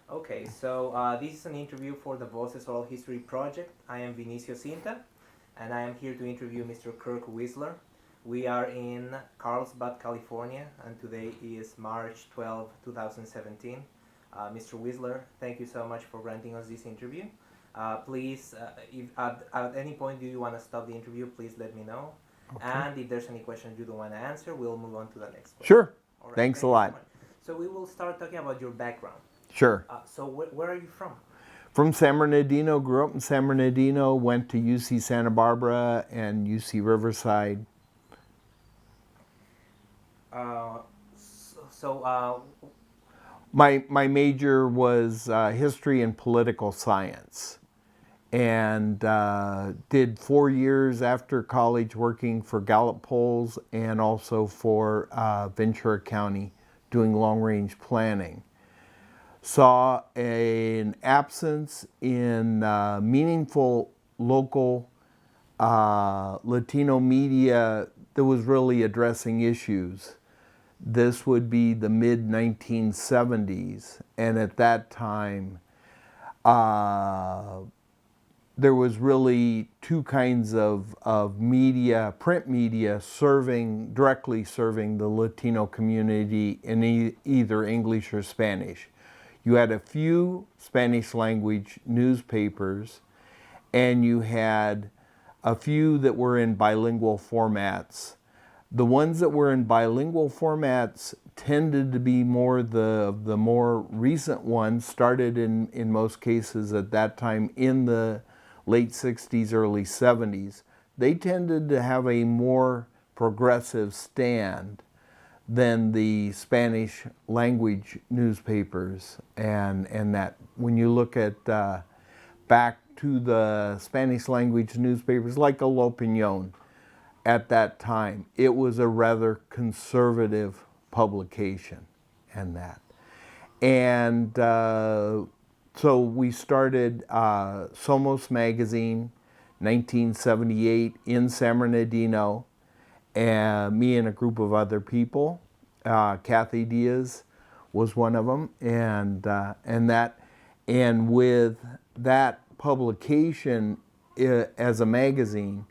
Okay, so this is an interview for the Voces Oral History Project. I am Vinicio Cinta, and I am here to interview Mr. Kirk Whisler. We are in Carlsbad, California, and today is March 12, 2017. Mr. Whisler, thank you so much for granting us this interview. Please, if at any point do you want to stop the interview, please let me know. Okay. And if there's any questions you don't want to answer, we'll move on to the next question. Sure. All right, Thanks a thank you so lot. much. So we will start talking about your background. Sure. So where are you from? From San Bernardino, grew up in San Bernardino, went to UC Santa Barbara and UC Riverside. My major was history and political science, and did 4 years after college working for Gallup polls and also for Ventura County doing long-range planning. Saw an absence in meaningful local Latino media that was really addressing issues. This would be the mid-1970s, and at that time there was really two kinds of media, print media, directly serving the Latino community in either English or Spanish. You had a few Spanish language newspapers, and you had a few that were in bilingual formats. The ones that were in bilingual formats tended to be more the more recent ones, started in most cases at that time in the late 60s, early 70s. They tended to have a more progressive stand than the Spanish language newspapers, and that when you look at back to the Spanish language newspapers like El Opinión at that time, it was a rather conservative publication and that. And so we started Somos magazine, 1978 in San Bernardino, and me and a group of other people. Kathy Diaz was one of them, and with that publication as a magazine,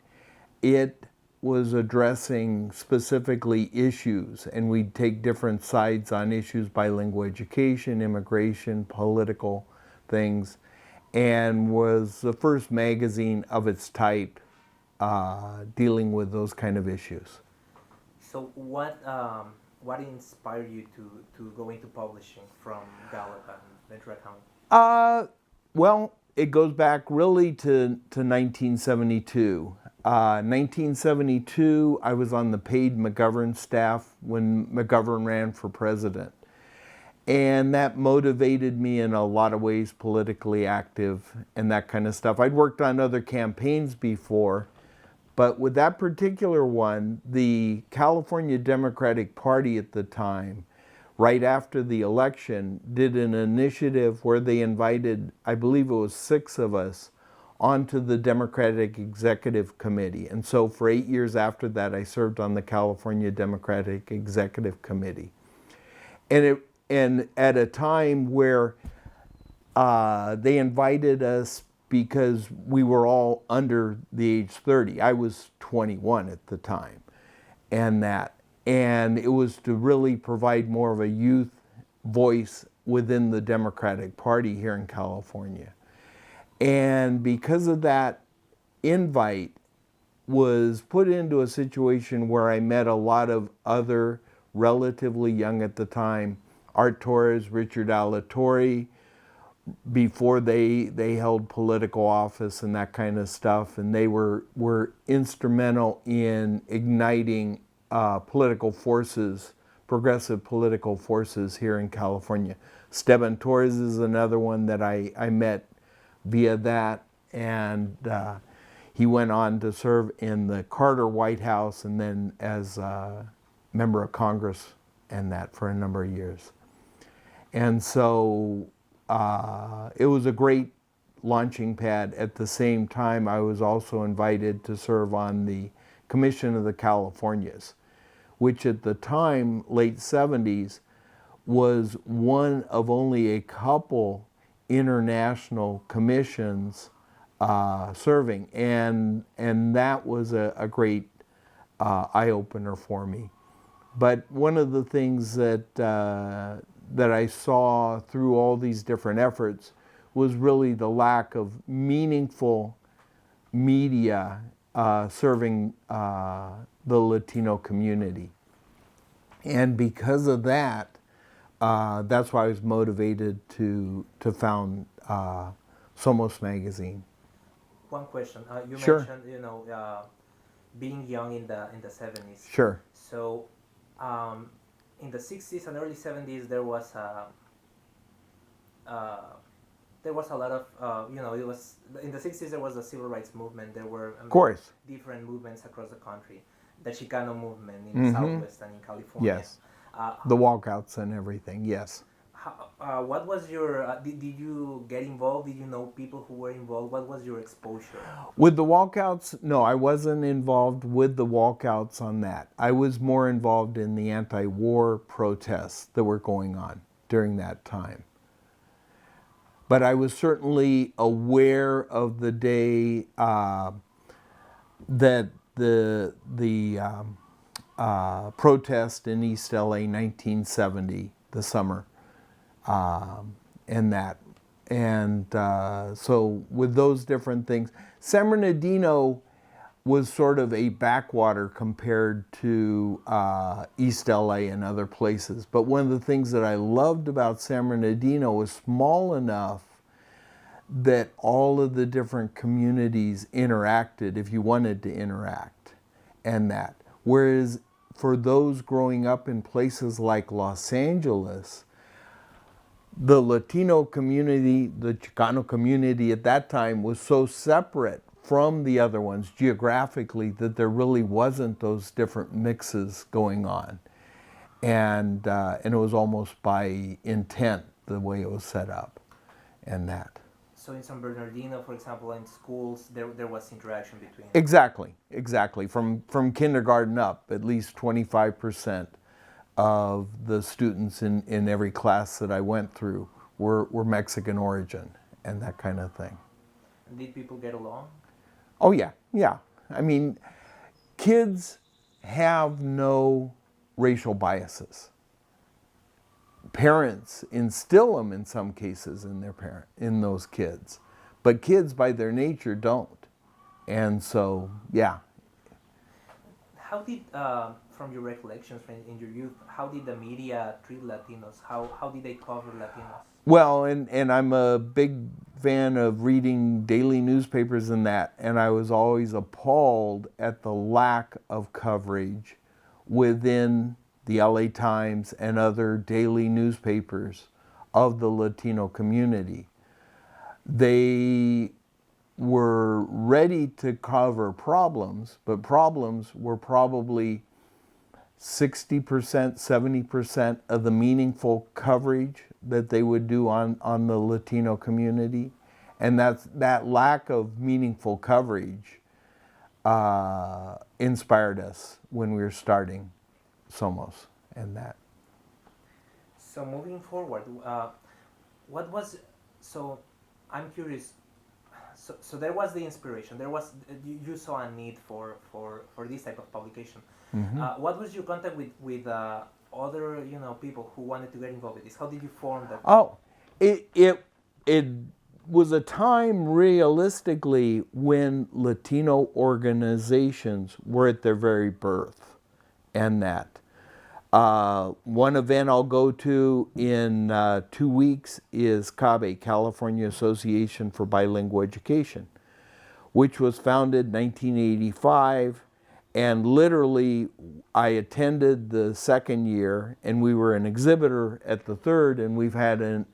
it was addressing specifically issues, and we'd take different sides on issues: bilingual education, immigration, political things, and was the first magazine of its type dealing with those kind of issues. So what inspired you to go into publishing from Gallup and Ventura County? Well, it goes back really to 1972. 1972, I was on the paid McGovern staff when McGovern ran for president. And that motivated me in a lot of ways, politically active and that kind of stuff. I'd worked on other campaigns before, but with that particular one, the California Democratic Party at the time, right after the election, did an initiative where they invited, I believe it was 6 of us, onto the Democratic Executive Committee. And so for 8 years after that, I served on the California Democratic Executive Committee. And at a time where they invited us because we were all under the age 30. I was 21 at the time, and it was to really provide more of a youth voice within the Democratic Party here in California. And because of that invite, was put into a situation where I met a lot of other relatively young at the time, Art Torres, Richard Alatorre, before they held political office and that kind of stuff, and they were instrumental in igniting political forces, progressive political forces here in California. Esteban Torres is another one that I met via that, and he went on to serve in the Carter White House and then as a member of Congress and that for a number of years. And so it was a great launching pad. At the same time, I was also invited to serve on the Commission of the Californias, which at the time, late 70s, was one of only a couple international commissions serving, and that was a great eye-opener for me. But one of the things that I saw through all these different efforts was really the lack of meaningful media serving the Latino community. And because of that, that's why I was motivated to found Somos magazine. One question. You Sure. mentioned, being young in the 70s. Sure. So, in the 60s and early 70s, there was a lot of, it was in the 60s there was a civil rights movement. There were Of course. different movements across the country. The Chicano movement in the Southwest and in California. Yes. The walkouts and everything. Yes. What was your? Did you get involved? Did you know people who were involved? What was your exposure? With the walkouts, no, I wasn't involved with the walkouts on that. I was more involved in the anti-war protests that were going on during that time. But I was certainly aware of the day that the protest in East LA 1970, the summer, and that. And so with those different things, San Bernardino was sort of a backwater compared to East LA and other places. But one of the things that I loved about San Bernardino was small enough that all of the different communities interacted if you wanted to interact, and that. Whereas for those growing up in places like Los Angeles, the Latino community, the Chicano community at that time was so separate from the other ones geographically that there really wasn't those different mixes going on. And it was almost by intent the way it was set up and that. So in San Bernardino, for example, in schools, there was interaction between. Exactly. From kindergarten up, at least 25% of the students in every class that I went through were Mexican origin and that kind of thing. And did people get along? Oh yeah. I mean, kids have no racial biases. Parents instill them in some cases in those kids, but kids by their nature don't. And so, yeah. How did, from your recollections in your youth, how did the media treat Latinos? How did they cover Latinos? Well, and I'm a big fan of reading daily newspapers and that, and I was always appalled at the lack of coverage within the LA Times and other daily newspapers of the Latino community. They were ready to cover problems, but problems were probably 60%, 70% of the meaningful coverage that they would do on the Latino community. And that lack of meaningful coverage inspired us when we were starting Somos and that. So moving forward, I'm curious, so there was the inspiration, you saw a need for this type of publication. Mm-hmm. What was your contact with other people who wanted to get involved with this? How did you form that? Oh, it was a time realistically when Latino organizations were at their very birth and that. One event I'll go to in 2 weeks is CABE, California Association for Bilingual Education, which was founded in 1985. And literally, I attended the second year, and we were an exhibitor at the third, and we've had an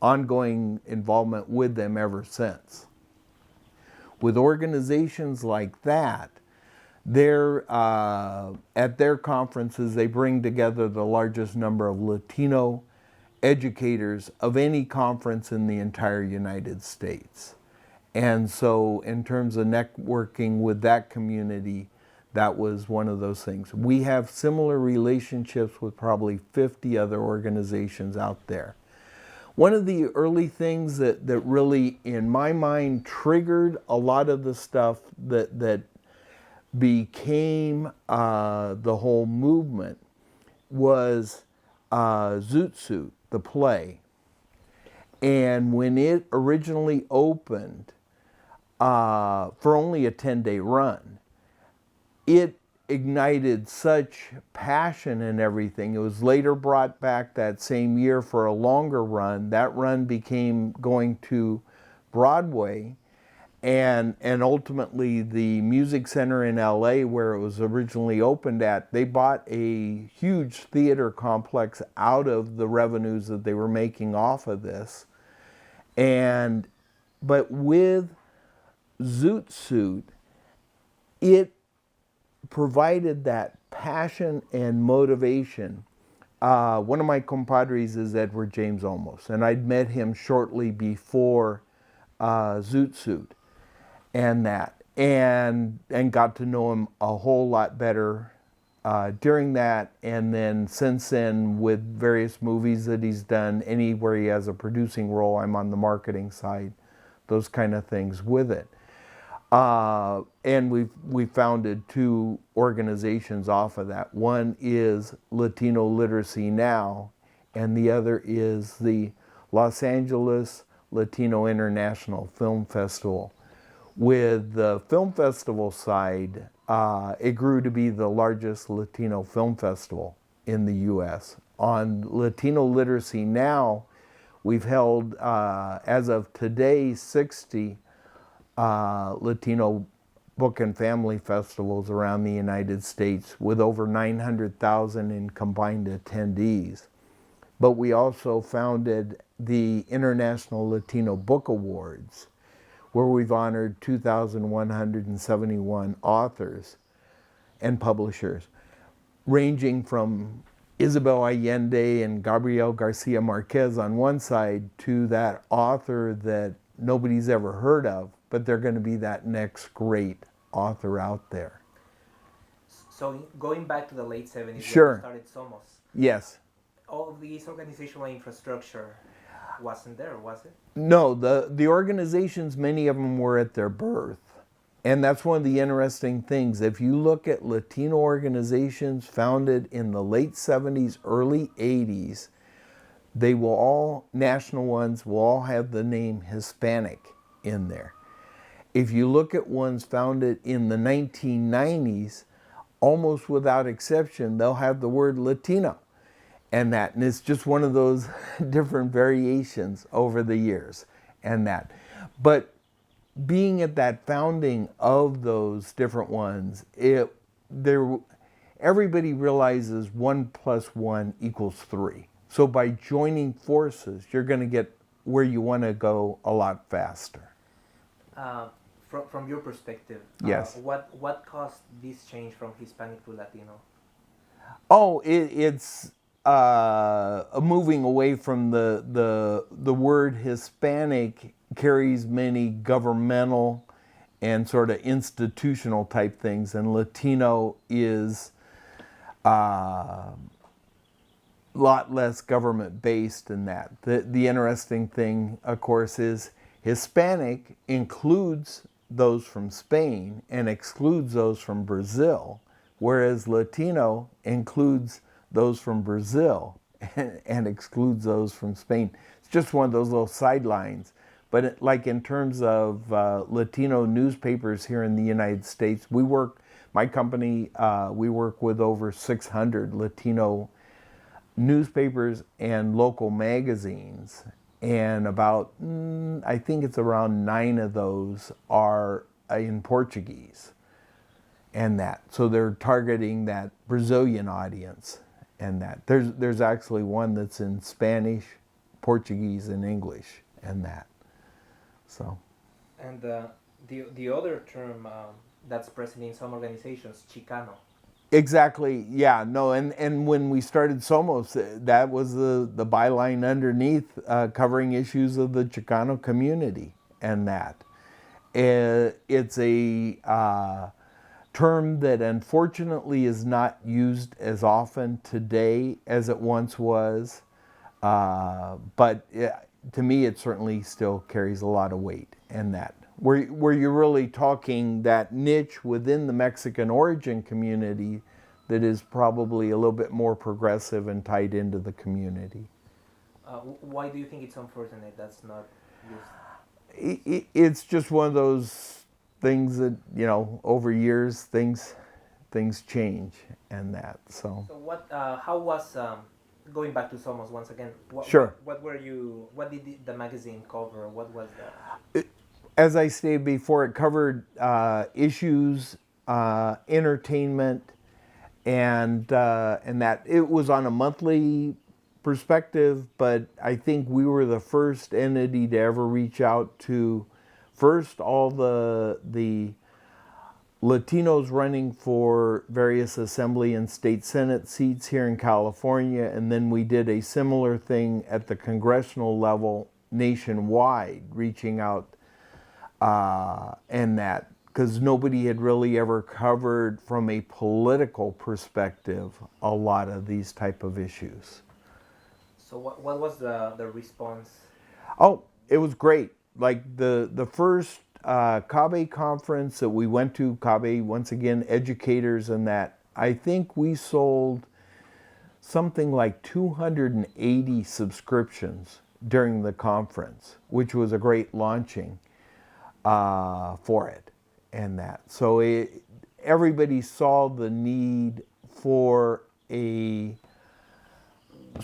ongoing involvement with them ever since. With organizations like that, at their conferences, they bring together the largest number of Latino educators of any conference in the entire United States. And so in terms of networking with that community, that was one of those things. We have similar relationships with probably 50 other organizations out there. One of the early things that really, in my mind, triggered a lot of the stuff that became the whole movement was Zoot Suit, the play. And when it originally opened for only a 10-day run, it ignited such passion and everything. It was later brought back that same year for a longer run. That run became going to Broadway, and ultimately the Music Center in LA, where it was originally opened at, they bought a huge theater complex out of the revenues that they were making off of this. But with Zoot Suit, it provided that passion and motivation. One of my compadres is Edward James Olmos, and I'd met him shortly before Zoot Suit and got to know him a whole lot better during that, and then since then with various movies that he's done. Anywhere he has a producing role, I'm on the marketing side, those kind of things with it. And we've founded two organizations off of that. One is Latino Literacy Now, and the other is the Los Angeles Latino International Film Festival. With the film festival side, it grew to be the largest Latino film festival in the U.S. On Latino Literacy Now, we've held, as of today, 60 Latino book and family festivals around the United States with over 900,000 in combined attendees. But we also founded the International Latino Book Awards, where we've honored 2,171 authors and publishers, ranging from Isabel Allende and Gabriel Garcia Marquez on one side to that author that nobody's ever heard of, but they're going to be that next great author out there. So going back to the late 70s, Sure. when you started Somos, Yes. all of this organizational infrastructure wasn't there, was it? No, the organizations, many of them were at their birth. And that's one of the interesting things. If you look at Latino organizations founded in the late 70s, early 80s, they will all, national ones, will all have the name Hispanic in there. If you look at ones founded in the 1990s, almost without exception, they'll have the word Latino and that. And it's just one of those different variations over the years and that. But being at that founding of those different ones, everybody realizes 1 + 1 = 3. So by joining forces, you're going to get where you want to go a lot faster. From your perspective, yes. What caused this change from Hispanic to Latino? Oh, it's moving away from the word Hispanic carries many governmental and sort of institutional type things, and Latino is a lot less government based in that. The interesting thing, of course, is Hispanic includes those from Spain and excludes those from Brazil, whereas Latino includes those from Brazil and excludes those from Spain. It's just one of those little sidelines. But like in terms of Latino newspapers here in the United States, my company, we work with over 600 Latino newspapers and local magazines. And about, I think it's around 9 of those are in Portuguese and that. So they're targeting that Brazilian audience and that. There's actually one that's in Spanish, Portuguese, and English and that. So. And the other term that's present in some organizations, Chicano. Exactly, yeah, no, and when we started Somos, that was the byline underneath, covering issues of the Chicano community and that. It's a term that unfortunately is not used as often today as it once was. But to me, it certainly still carries a lot of weight, and that where you're really talking that niche within the Mexican origin community that is probably a little bit more progressive and tied into the community. Why do you think it's unfortunate that's not used? It's just one of those things that, over years things change, and that. So what? How was going back to Somos once again? Sure. What did the magazine cover? What was that? As I stated before, it covered issues, entertainment, and that it was on a monthly perspective, but I think we were the first entity to ever reach out to first all the Latinos running for various assembly and state senate seats here in California, and then we did a similar thing at the congressional level nationwide, reaching out and that, because nobody had really ever covered from a political perspective a lot of these type of issues. So what was the response? Oh, it was great. Like the first CABE conference that we went to, CABE, once again, educators and that, I think we sold something like 280 subscriptions during the conference, which was a great launching for it and that. So everybody saw the need for a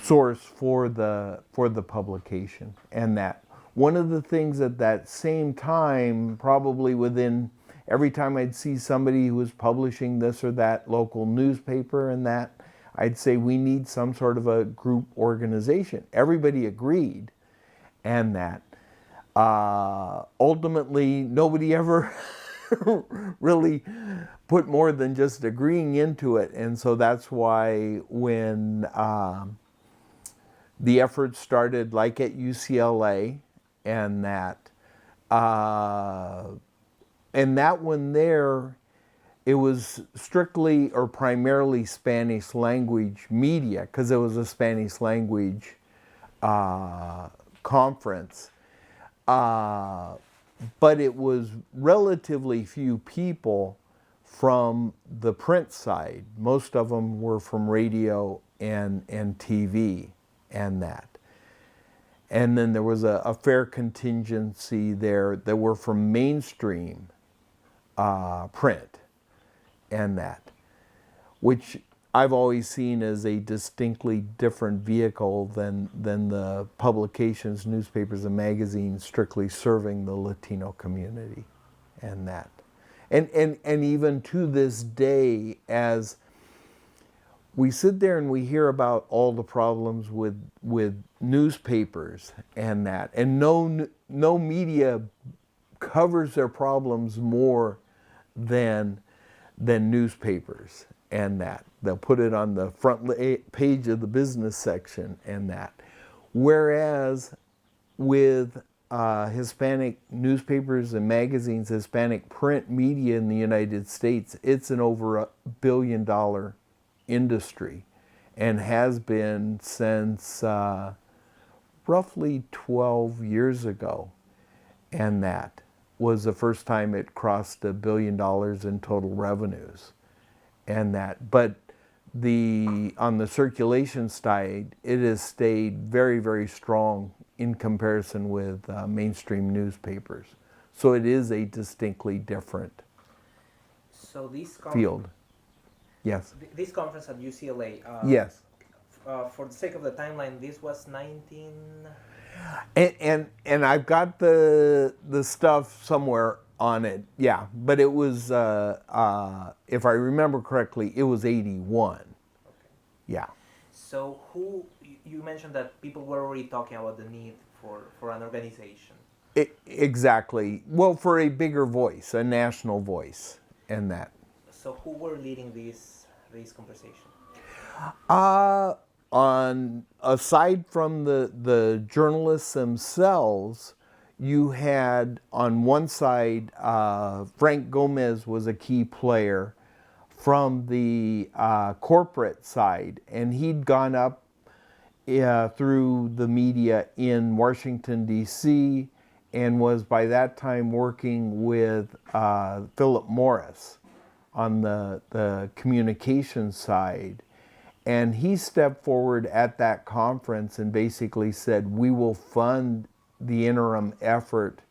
source for the publication, and that one of the things at that same time, probably within every time I'd see somebody who was publishing this or that local newspaper and that, I'd say we need some sort of a group organization. Everybody agreed, and that ultimately nobody ever really put more than just agreeing into it. And so that's why when the effort started, like at UCLA, and that one there, it was strictly or primarily Spanish language media, because it was a Spanish language conference. But it was relatively few people from the print side. Most of them were from radio and TV and that. And then there was a fair contingency there that were from mainstream print and that, which I've always seen as a distinctly different vehicle than the publications, newspapers, and magazines strictly serving the Latino community and that. And even to this day, as we sit there and we hear about all the problems with newspapers and that, and no media covers their problems more than newspapers and that. They'll put it on the front page of the business section and that. Whereas with Hispanic newspapers and magazines, Hispanic print media in the United States, it's an over $1 billion industry, and has been since roughly 12 years ago, and that was the first time it crossed $1 billion in total revenues, and that. But on the circulation side, it has stayed very, very strong in comparison with mainstream newspapers. So it is a distinctly different field. Yes. This conference at UCLA. Yes. For the sake of the timeline, this was 19. And I've got the stuff somewhere on it. Yeah, but it was if I remember correctly, it was 81. Okay. Yeah. So you mentioned that people were already talking about the need for an organization. Exactly. Well, for a bigger voice, a national voice, and that. So who were leading this conversation? Aside from the journalists themselves, you had on one side, Frank Gomez was a key player, from the corporate side, and he'd gone up through the media in Washington, D.C., and was by that time working with Philip Morris on the communications side. And he stepped forward at that conference and basically said, we will fund the interim effort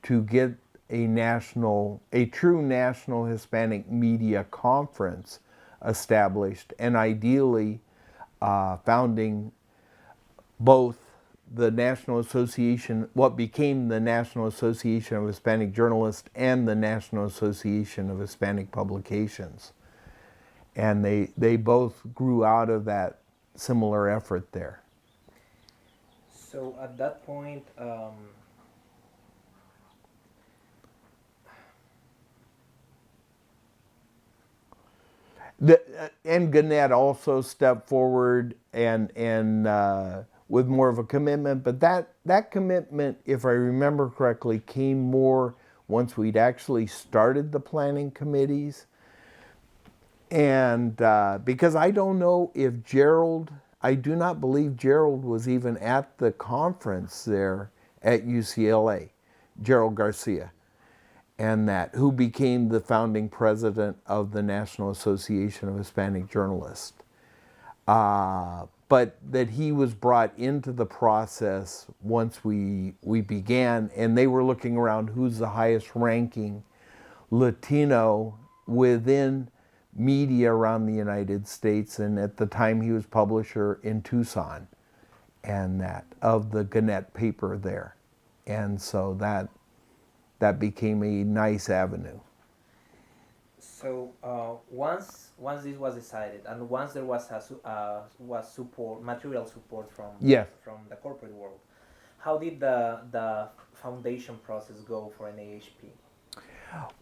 to get a true national Hispanic media conference established, and ideally founding both the National Association, what became the National Association of Hispanic Journalists, and the National Association of Hispanic Publications. And they both grew out of that similar effort there. So at that point, And Gannett also stepped forward and with more of a commitment, but that commitment, if I remember correctly, came more once we'd actually started the planning committees. And because I don't know if I do not believe Gerald was even at the conference there at UCLA, Gerald Garcia, and who became the founding president of the National Association of Hispanic Journalists. But that he was brought into the process once we began, and they were looking around who's the highest ranking Latino within media around the United States, and at the time he was publisher in Tucson, and of the Gannett paper there. And so that became a nice avenue. So once this was decided, and once there was support, material support from the corporate world, how did the foundation process go for NAHP?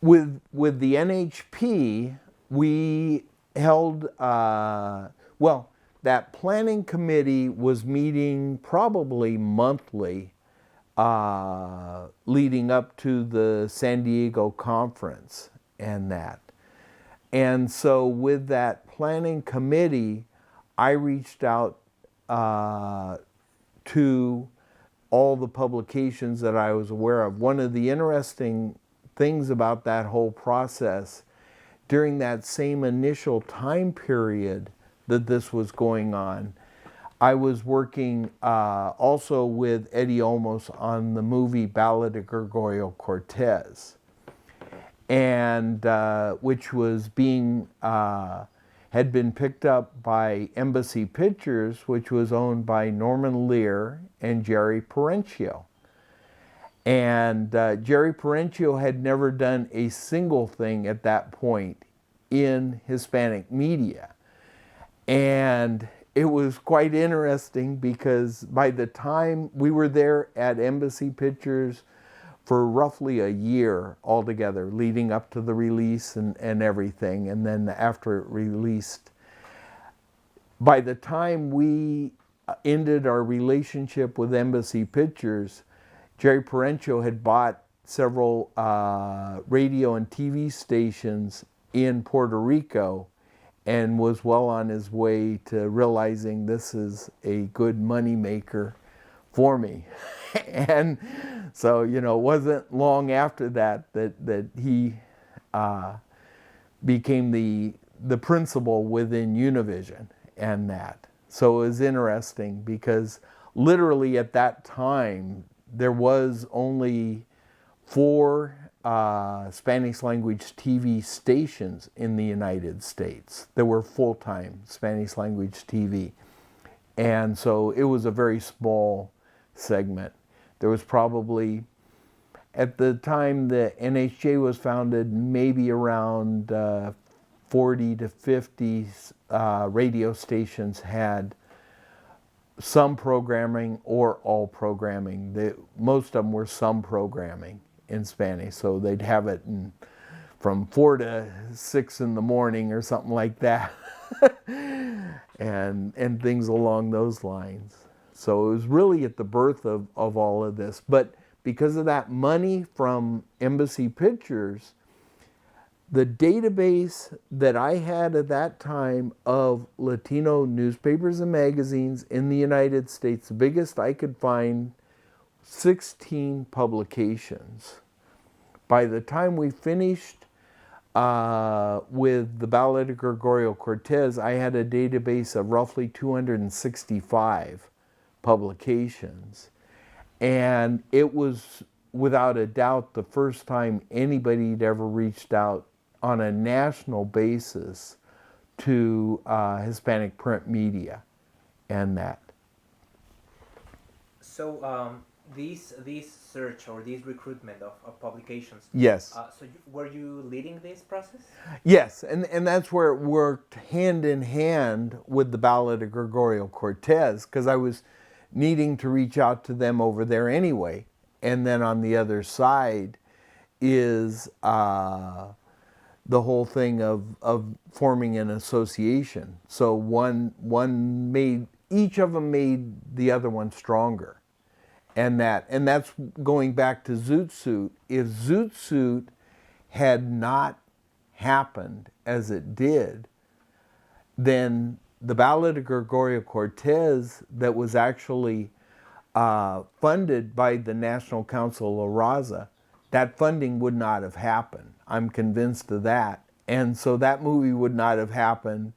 With the NHP, we held that planning committee was meeting probably monthly, leading up to the San Diego conference and that. And so with that planning committee, I reached out to all the publications that I was aware of. One of the interesting things about that whole process, during that same initial time period that this was going on, I was working also with Eddie Olmos on the movie Ballad of Gregorio Cortez, and which was had been picked up by Embassy Pictures, which was owned by Norman Lear and Jerry Perenchio. And Jerry Perenchio had never done a single thing at that point in Hispanic media. And it was quite interesting because by the time we were there at Embassy Pictures for roughly a year altogether, leading up to the release and everything, and then after it released, by the time we ended our relationship with Embassy Pictures, Jerry Perenchio had bought several radio and TV stations in Puerto Rico and was well on his way to realizing this is a good money maker for me. And so, it wasn't long after that he became the principal within Univision and that. So it was interesting because literally at that time, there was only 4 Spanish language TV stations in the United States. There were full-time Spanish language TV. And so it was a very small segment. There was probably, at the time the NHJ was founded, maybe around 40 to 50 radio stations had some programming or all programming. Most of them were some programming in Spanish, so they'd have it from 4 to 6 in the morning or something like that, and things along those lines. So it was really at the birth of all of this. But because of that money from Embassy Pictures, The database that I had at that time of Latino newspapers and magazines in the United States, the biggest I could find, 16 publications. By the time we finished with the Ballad of Gregorio Cortez, I had a database of roughly 265 publications. And it was, without a doubt, the first time anybody had ever reached out on a national basis to Hispanic print media and that. So these search or these recruitment of publications. Yes. Were you leading this process? Yes, and that's where it worked hand in hand with the Ballad of Gregorio Cortez, because I was needing to reach out to them over there anyway. And then on the other side is the whole thing of forming an association. So one made, each of them made the other one stronger. And that's going back to Zoot Suit. If Zoot Suit had not happened as it did, then the Ballad of Gregorio Cortez, that was actually funded by the National Council La Raza, that funding would not have happened. I'm convinced of that. And so that movie would not have happened.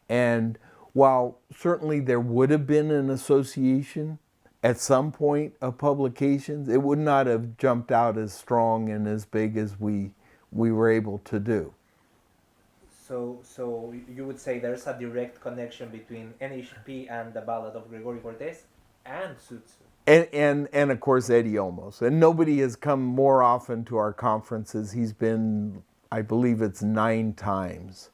And while certainly there would have been an association at some point of publications, it would not have jumped out as strong and as big as we were able to do. So you would say there's a direct connection between NHP and the Ballad of Gregorio Cortez and Zoot Suit. And of course Eddie Olmos. And nobody has come more often to our conferences. He's been, I believe it's 9 times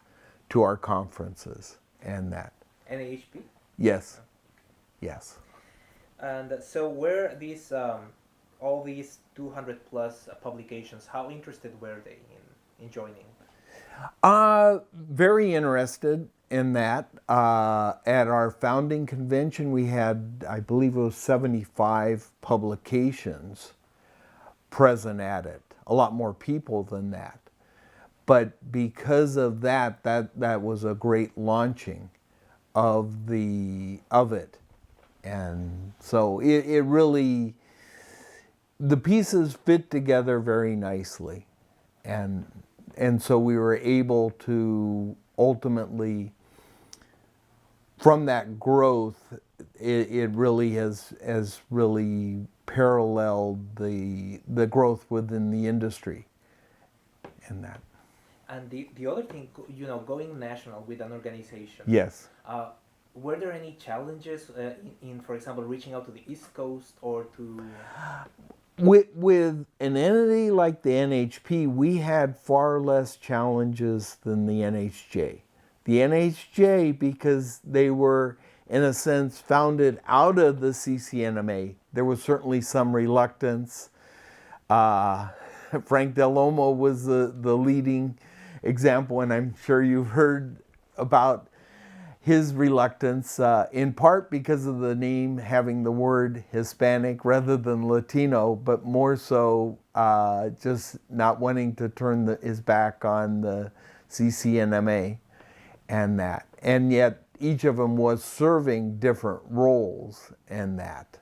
to our conferences and that. NHP? Yes. Yes. And so were these, all these 200 plus publications, how interested were they in joining? Very interested in that. At our founding convention, we had, I believe it was 75 publications present at it. A lot more people than that. But because of that was a great launching of it. And so it really, the pieces fit together very nicely. And so we were able to ultimately, from that growth, it really has really paralleled the growth within the industry and that. And the other thing, going national with an organization. Yes. Were there any challenges in, for example, reaching out to the East Coast or to... With an entity like the NHP, we had far less challenges than the NHJ. The NHJ, because they were, in a sense, founded out of the CCNMA, there was certainly some reluctance. Frank Del Olmo was the leading example, and I'm sure you've heard about his reluctance, in part because of the name having the word Hispanic rather than Latino, but more so just not wanting to turn his back on the CCNMA and that. And yet each of them was serving different roles in that.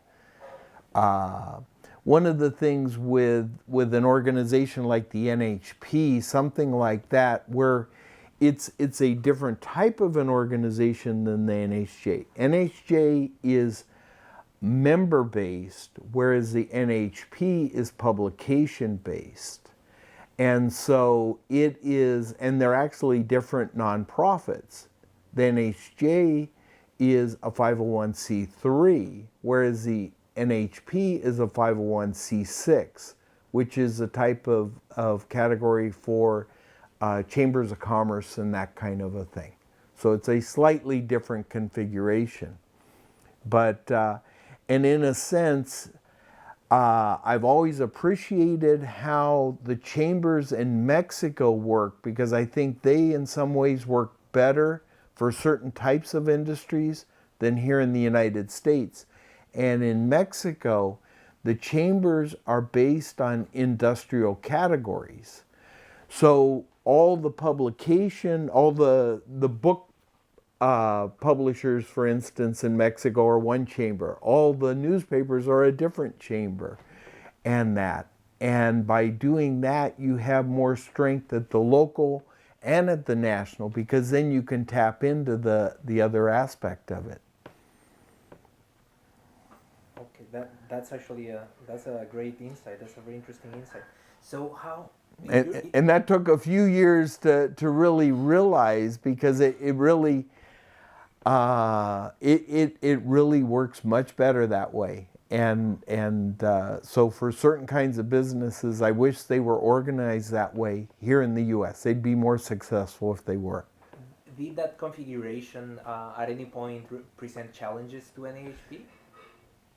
One of the things with an organization like the NHP, something like that, where it's a different type of an organization than the NHJ. NHJ is member-based, whereas the NHP is publication-based. And so it is, and they're actually different nonprofits. The NHJ is a 501c3, whereas the NHP is a 501c6, which is a type of category for chambers of commerce and that kind of a thing. So it's a slightly different configuration. But, and in a sense, I've always appreciated how the chambers in Mexico work, because I think they in some ways work better for certain types of industries than here in the United States. And in Mexico, the chambers are based on industrial categories. So all the publication, all the book publishers, for instance, in Mexico are one chamber. All the newspapers are a different chamber, and that. And by doing that, you have more strength at the local and at the national, because then you can tap into the other aspect of it. Okay, that's actually that's a great insight. That's a very interesting insight. So how? And that took a few years to really realize, because it really it really works much better that way. And so for certain kinds of businesses, I wish they were organized that way here in the U.S. They'd be more successful if they were. Did that configuration at any point present challenges to NAHP?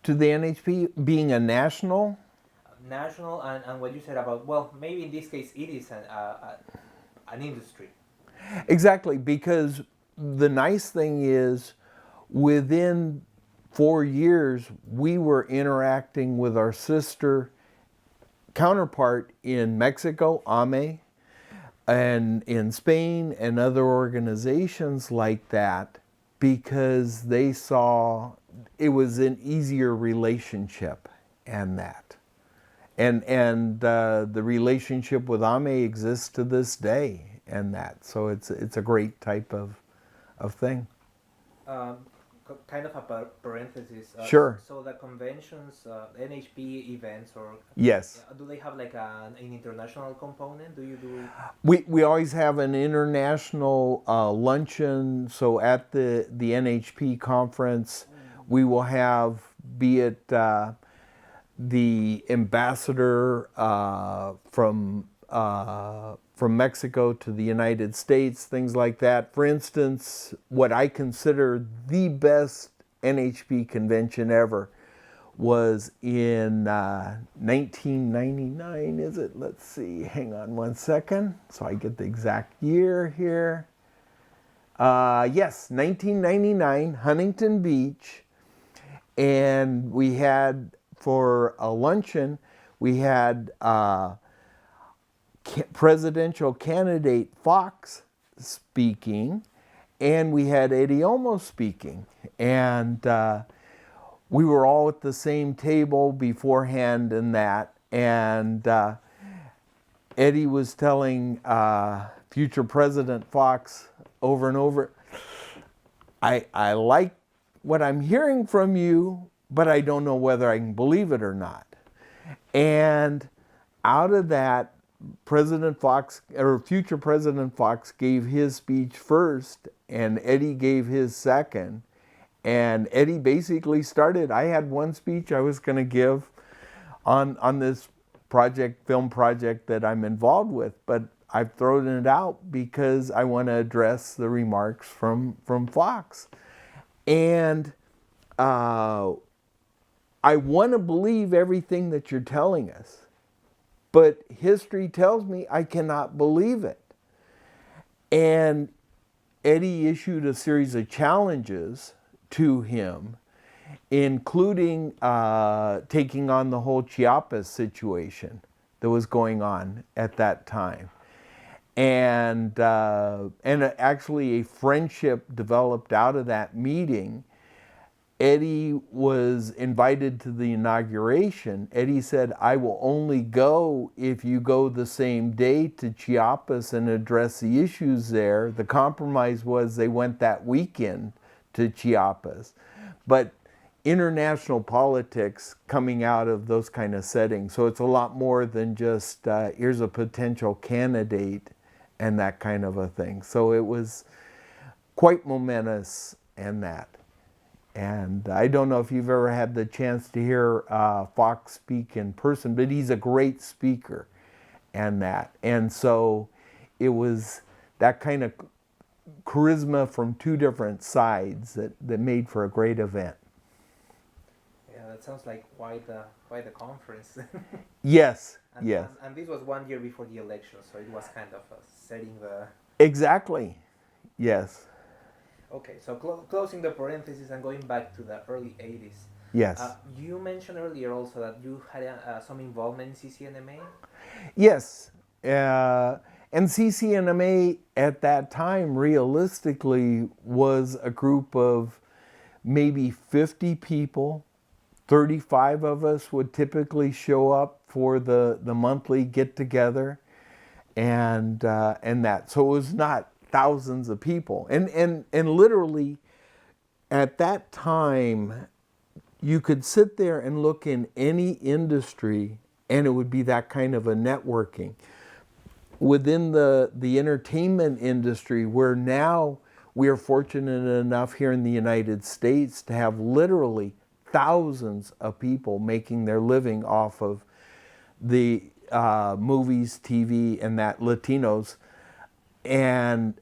To the NHP being a national? National, and what you said about, well, maybe in this case it is an industry. Exactly, because the nice thing is within 4 years we were interacting with our sister counterpart in Mexico, AME, and in Spain and other organizations like that, because they saw it was an easier relationship, and that. And the relationship with AME exists to this day, and that. So it's a great type of thing. Kind of a parenthesis. Sure. So the conventions, NHP events, or Yes. do they have like an international component? Do you do? We always have an international luncheon. So at the NHP conference, we will have, be it the ambassador from Mexico to the United States, things like that. For instance, what I consider the best NHP convention ever was in 1999, is it? Let's see, hang on one second so I get the exact year here. Yes, 1999, Huntington Beach. And we had, for a luncheon, we had presidential candidate Fox speaking, and we had Eddie Olmos speaking. And we were all at the same table beforehand and that. And Eddie was telling future President Fox over and over, I like what I'm hearing from you, but I don't know whether I can believe it or not. And out of that, President Fox, or future President Fox, gave his speech first, and Eddie gave his second. And Eddie basically started, I had one speech I was going to give on this project, film project that I'm involved with, but I've thrown it out because I want to address the remarks from Fox. And I want to believe everything that you're telling us, but history tells me I cannot believe it. And Eddie issued a series of challenges to him, including taking on the whole Chiapas situation that was going on at that time. And actually a friendship developed out of that meeting. Eddie was invited to the inauguration. Eddie said, I will only go if you go the same day to Chiapas and address the issues there. The compromise was they went that weekend to Chiapas. But international politics coming out of those kind of settings. So it's a lot more than just here's a potential candidate and that kind of a thing. So it was quite momentous and that. And I don't know if you've ever had the chance to hear Fox speak in person, but he's a great speaker and that. And so it was that kind of charisma from two different sides that made for a great event. Yeah, that sounds like quite a conference. Yes, and, yes. And this was 1 year before the election, so it was kind of setting the... Exactly, yes. Okay, so closing the parentheses and going back to the early 80s. Yes. You mentioned earlier also that you had some involvement in CCNMA? Yes. And CCNMA at that time, realistically, was a group of maybe 50 people. 35 of us would typically show up for the monthly get-together and that. So it was not thousands of people. And literally, at that time, you could sit there and look in any industry and it would be that kind of a networking. Within the entertainment industry, where now we are fortunate enough here in the United States to have literally thousands of people making their living off of the movies, TV, and that Latinos. And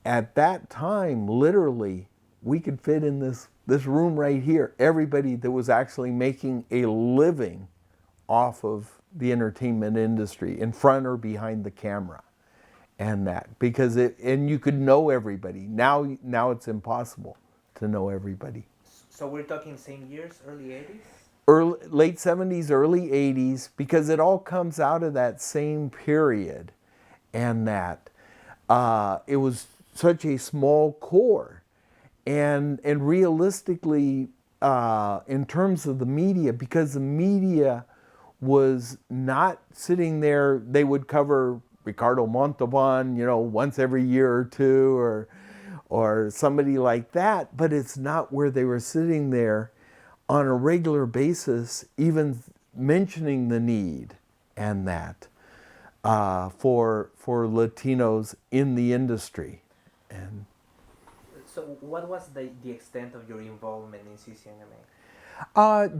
at that time, literally, we could fit in this room right here, everybody that was actually making a living off of the entertainment industry, in front or behind the camera, and that, because and you could know everybody. Now it's impossible to know everybody. So we're talking same years, early 80s? Late 70s, early 80s, because it all comes out of that same period, and that it was such a small core, and realistically, in terms of the media, because the media was not sitting there, they would cover Ricardo Montalban, once every year or two, or somebody like that, but it's not where they were sitting there on a regular basis, even mentioning the need and that for Latinos in the industry. And so what was the extent of your involvement in CCNMA?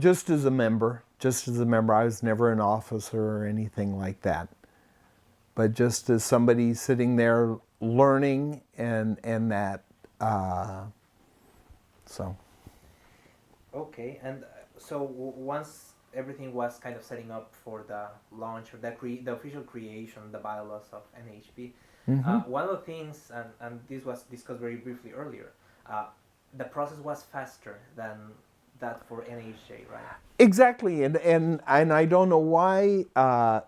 Just as a member. I was never an officer or anything like that. But just as somebody sitting there learning and that. So. Okay, and so once everything was kind of setting up for the launch, or the official creation, the bylaws of NHP, one of the things, and this was discussed very briefly earlier, the process was faster than that for NHJ, right? Exactly, and I don't know why.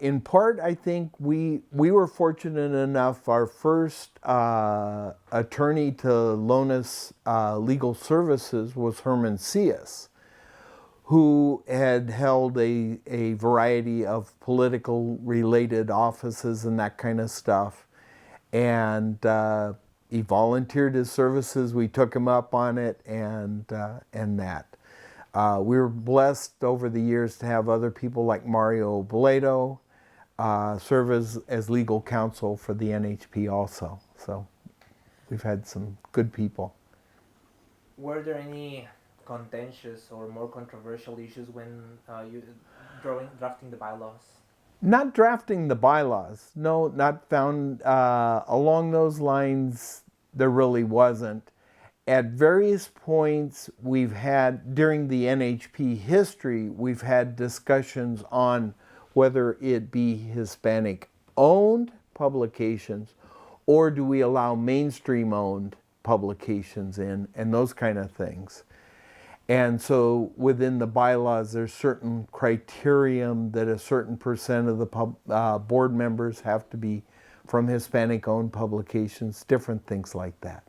In part, I think we were fortunate enough. Our first attorney to loan us legal services was Herman Cias, who had held a variety of political related offices and that kind of stuff, and he volunteered his services. We took him up on it, and that. We were blessed over the years to have other people like Mario Ballad serve as legal counsel for the NHP also. So we've had some good people. Were there any contentious or more controversial issues when you drafting the bylaws? Not drafting the bylaws. No, not found along those lines. There really wasn't. At various points we've had, during the NHP history, we've had discussions on whether it be Hispanic-owned publications or do we allow mainstream-owned publications in, and those kind of things. And so within the bylaws, there's certain criterion that a certain percent of the board members have to be from Hispanic-owned publications, different things like that.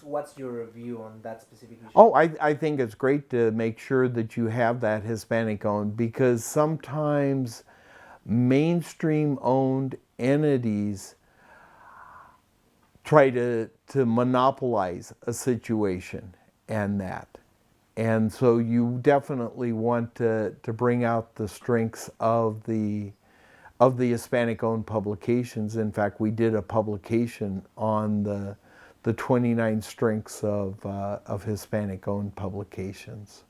What's your view on that specific issue? Oh, I think it's great to make sure that you have that Hispanic-owned, because sometimes mainstream-owned entities try to monopolize a situation and that. And so you definitely want to bring out the strengths of the Hispanic-owned publications. In fact, we did a publication on the 29 strengths of Hispanic-owned publications.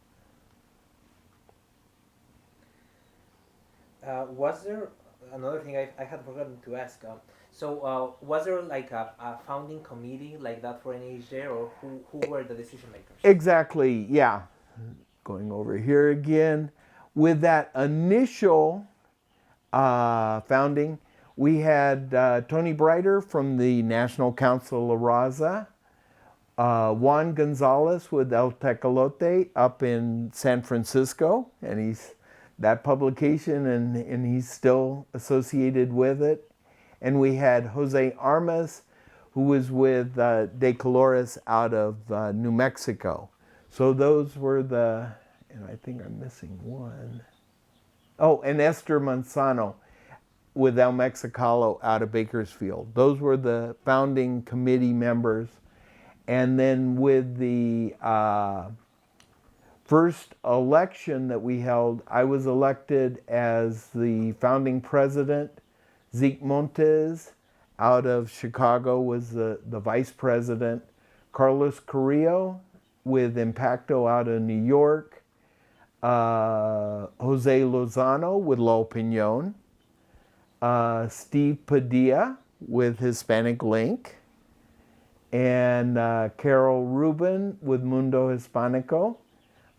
Was there another thing I had forgotten to ask? So was there like a founding committee like that for NHJ, or who were the decision makers? Exactly, yeah. Going over here again. With that initial founding, we had Tony Brighter from the National Council of Raza, Juan Gonzalez with El Tecolote up in San Francisco, and he's that publication, and he's still associated with it. and we had Jose Armas, who was with De Colores out of New Mexico. So those were the, and I think I'm missing one. Oh, and Esther Manzano with El Mexicalo out of Bakersfield. Those were the founding committee members. And then with the first election that we held, I was elected as the founding president. Zeke Montes out of Chicago was the vice president. Carlos Carrillo with Impacto out of New York. Jose Lozano with La Opinión. Steve Padilla with Hispanic Link. And Carol Rubin with Mundo Hispanico.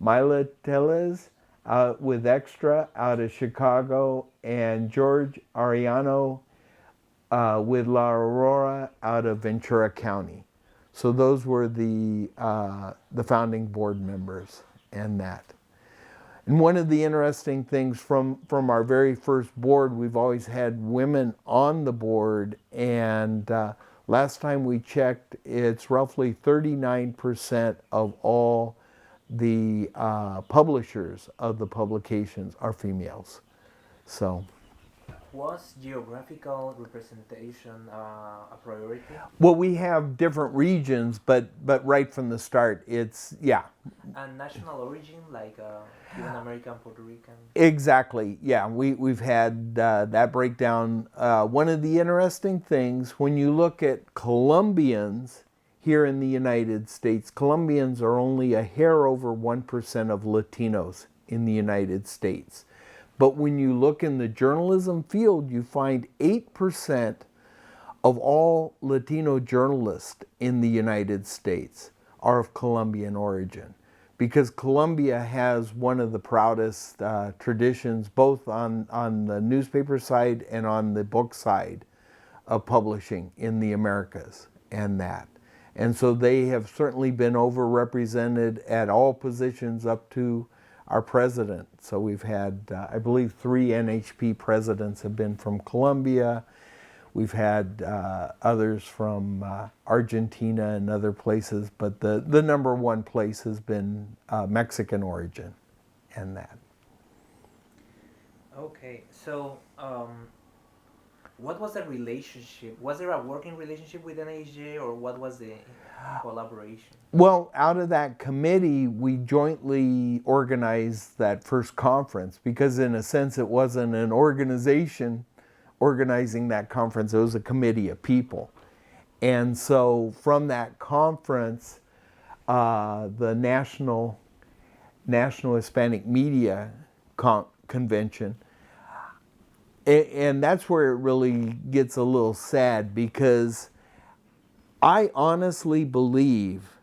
Myla Tellez with Extra out of Chicago, and George Ariano with La Aurora out of Ventura County. So those were the founding board members and that. And one of the interesting things from our very first board, we've always had women on the board, and last time we checked, it's roughly 39% of all the publishers of the publications are females. So, was geographical representation a priority? well, we have different regions, but right from the start, it's, yeah. And national origin, like Cuban American, Puerto Rican? Exactly, yeah. We've had that breakdown. One of the interesting things, when you look at Colombians here in the United States, Colombians are only a hair over 1% of Latinos in the United States. But when you look in the journalism field, you find 8% of all Latino journalists in the United States are of Colombian origin, because Colombia has one of the proudest traditions, both on the newspaper side and on the book side of publishing in the Americas and that. And so they have certainly been overrepresented at all positions up to our president. So we've had, I believe, 3 NHP presidents have been from Colombia. We've had others from Argentina and other places, but the number one place has been Mexican origin and that. Okay, so what was the relationship? Was there a working relationship with NHJ, or what was the collaboration? Well, out of that committee, we jointly organized that first conference, because in a sense it wasn't an organization organizing that conference, it was a committee of people. And so from that conference, the National Hispanic Media Convention, and that's where it really gets a little sad, because I honestly believe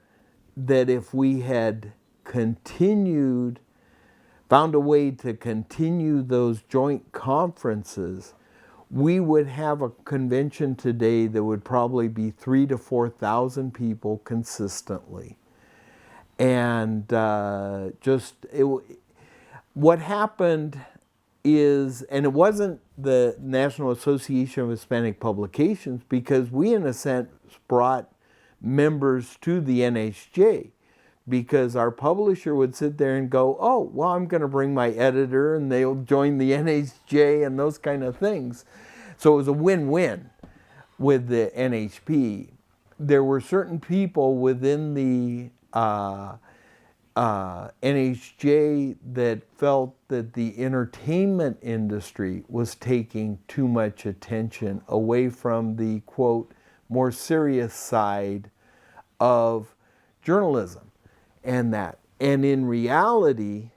that if we had found a way to continue those joint conferences, we would have a convention today that would probably be 3,000 to 4,000 people consistently. And what happened is, and it wasn't the National Association of Hispanic Publications, because we in a sense brought members to the NHJ, because our publisher would sit there and go, oh, well, I'm going to bring my editor and they'll join the NHJ and those kind of things. So it was a win-win with the NHP. There were certain people within the NHJ that felt that the entertainment industry was taking too much attention away from the, quote, more serious side of journalism and that. And in reality,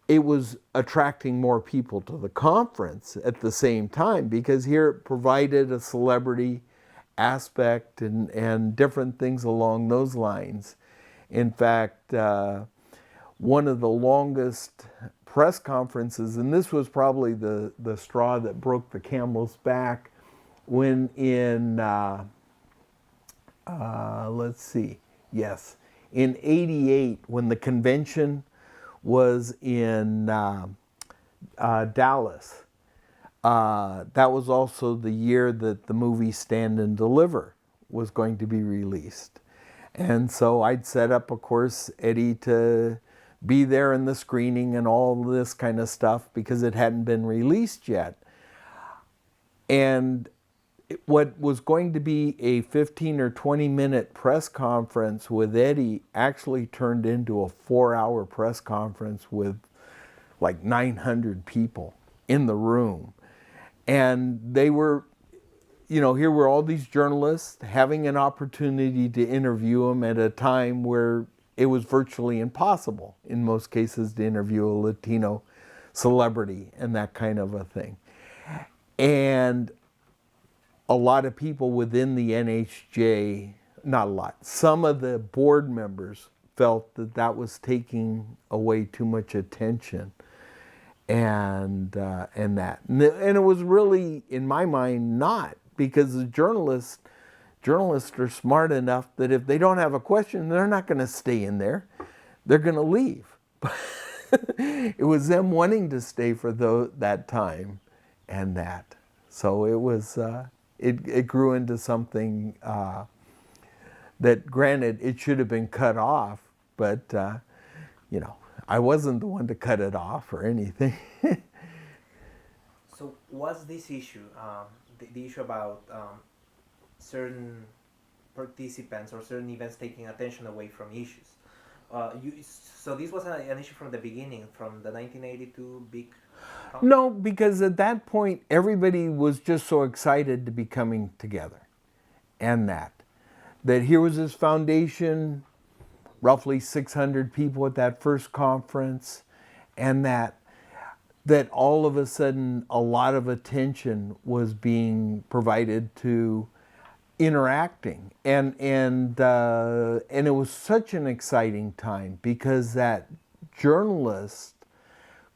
it was attracting more people to the conference at the same time, because here it provided a celebrity aspect and different things along those lines. In fact, one of the longest press conferences, and this was probably the straw that broke the camel's back, when in, let's see, yes, in '88, when the convention was in Dallas, that was also the year that the movie Stand and Deliver was going to be released. And so I'd set up, of course, Eddie to be there in the screening and all this kind of stuff because it hadn't been released yet. And what was going to be a 15 or 20-minute press conference with Eddie actually turned into a 4-hour press conference with like 900 people in the room. And they were, here were all these journalists having an opportunity to interview him at a time where it was virtually impossible, in most cases, to interview a Latino celebrity and that kind of a thing. And a lot of people within the NHJ, not a lot, some of the board members felt that that was taking away too much attention and it was really, in my mind, not, because the journalists are smart enough that if they don't have a question, they're not going to stay in there. They're going to leave. It was them wanting to stay for that time and that. So it was, it grew into something that, granted, it should have been cut off, but, I wasn't the one to cut it off or anything. So was this issue, the issue about certain participants or certain events taking attention away from issues? So this was an issue from the beginning, from the 1982 big conference? No, because at that point, everybody was just so excited to be coming together. And that here was this foundation, roughly 600 people at that first conference, and that all of a sudden a lot of attention was being provided to interacting, and it was such an exciting time because that journalist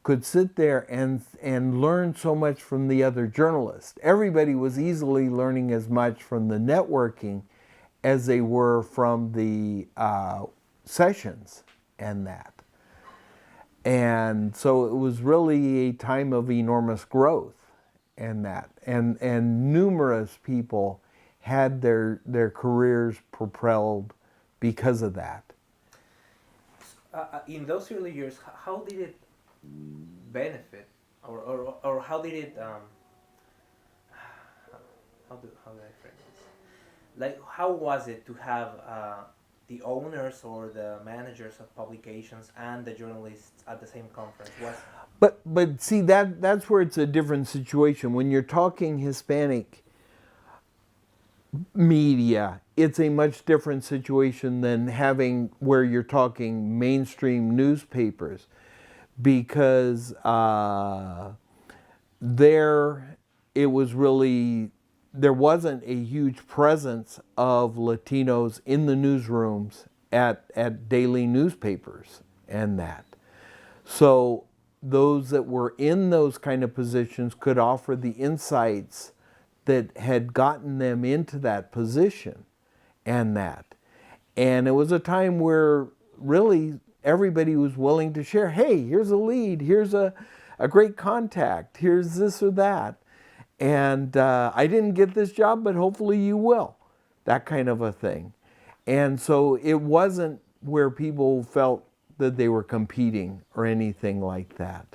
could sit there and learn so much from the other journalists. Everybody was easily learning as much from the networking as they were from the sessions and that. And so it was really a time of enormous growth and that. And numerous people had their careers propelled because of that. In those early years, how did it benefit, or how did it how do I frame this? Like, how was it to have the owners or the managers of publications and the journalists at the same conference? But see, that's where it's a different situation. When you're talking Hispanic media, it's a much different situation than having where you're talking mainstream newspapers, because there wasn't a huge presence of Latinos in the newsrooms at daily newspapers and that. So those that were in those kind of positions could offer the insights that had gotten them into that position and that. And it was a time where really everybody was willing to share, hey, here's a lead, here's a great contact, here's this or that. And I didn't get this job, but hopefully you will. That kind of a thing. And so it wasn't where people felt that they were competing or anything like that.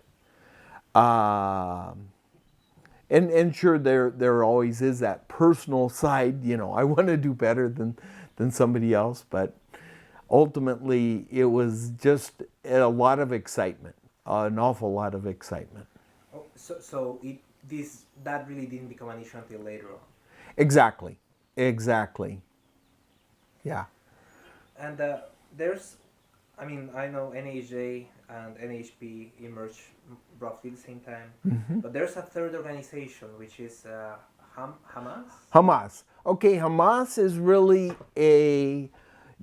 And sure, there always is that personal side, I want to do better than somebody else, but ultimately it was just a lot of excitement, an awful lot of excitement. Oh, so that really didn't become an issue until later on. Exactly. Yeah. And I know NAJ and NHP emerged roughly the same time, but there's a third organization, which is Hamas? Hamas. Okay, Hamas is really a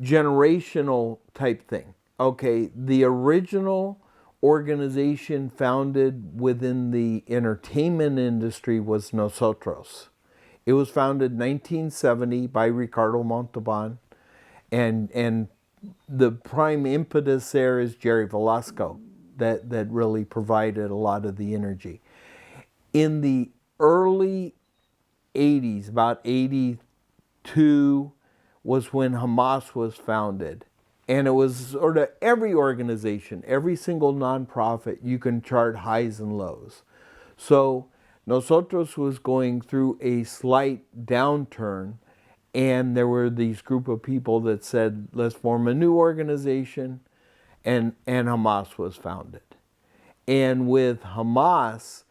generational type thing. Okay, the original organization founded within the entertainment industry was Nosotros. It was founded in 1970 by Ricardo Montalban, and the prime impetus there is Jerry Velasco that really provided a lot of the energy. In the early 80s, about 82, was when Hamas was founded. And it was sort of every organization, every single nonprofit, you can chart highs and lows. So Nosotros was going through a slight downturn, and there were these group of people that said, let's form a new organization, and Hamas was founded. And with Hamas,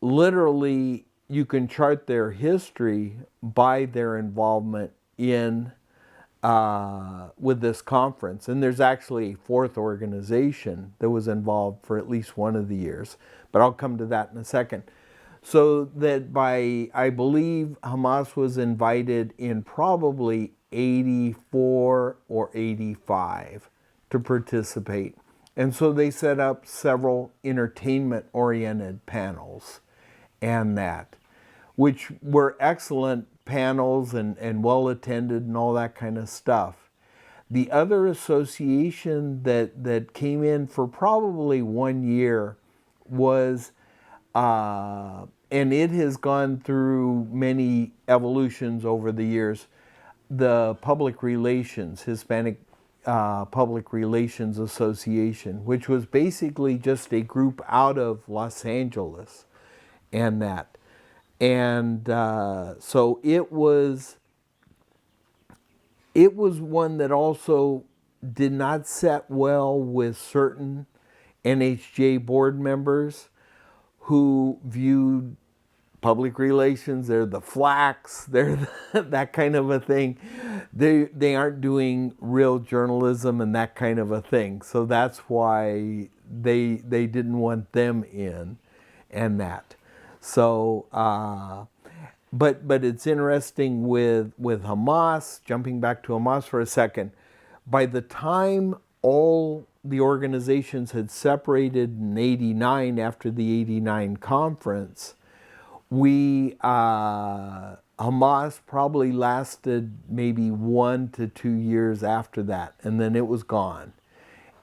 literally, you can chart their history by their involvement in with this conference. And there's actually a fourth organization that was involved for at least one of the years, but I'll come to that in a second. So that by, I believe Hamas was invited in probably 84 or 85 to participate. And so they set up several entertainment-oriented panels and that, which were excellent panels and well attended and all that kind of stuff. The other association that came in for probably 1 year was, and it has gone through many evolutions over the years, the Public Relations, Hispanic Public Relations Association, which was basically just a group out of Los Angeles and that. And so it was one that also did not set well with certain NHJ board members who viewed public relations, they're the flacks, they're that kind of a thing. They aren't doing real journalism and that kind of a thing. So that's why they didn't want them in and that. So, but it's interesting with Hamas, jumping back to Hamas for a second, by the time all the organizations had separated in 89 after the 89 conference, Hamas probably lasted maybe 1 to 2 years after that, and then it was gone.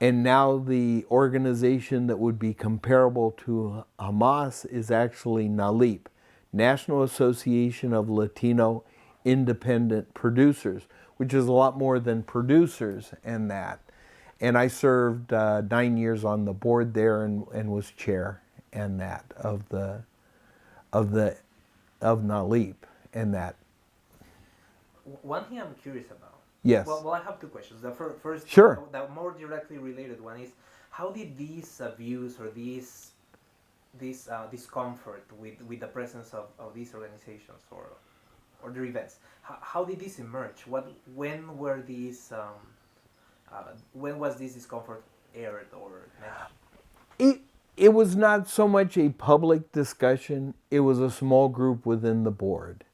And now the organization that would be comparable to Hamas is actually NALIP, National Association of Latino Independent Producers, which is a lot more than producers and that. And I served 9 years on the board there and was chair and that of NALIP and that. One thing I'm curious about. Yes. Well, I have two questions. The first, sure. The more directly related one is, how did these views or this discomfort with the presence of these organizations or their events, how did this emerge? When were these? When was this discomfort aired or mentioned? It was not so much a public discussion. It was a small group within the board,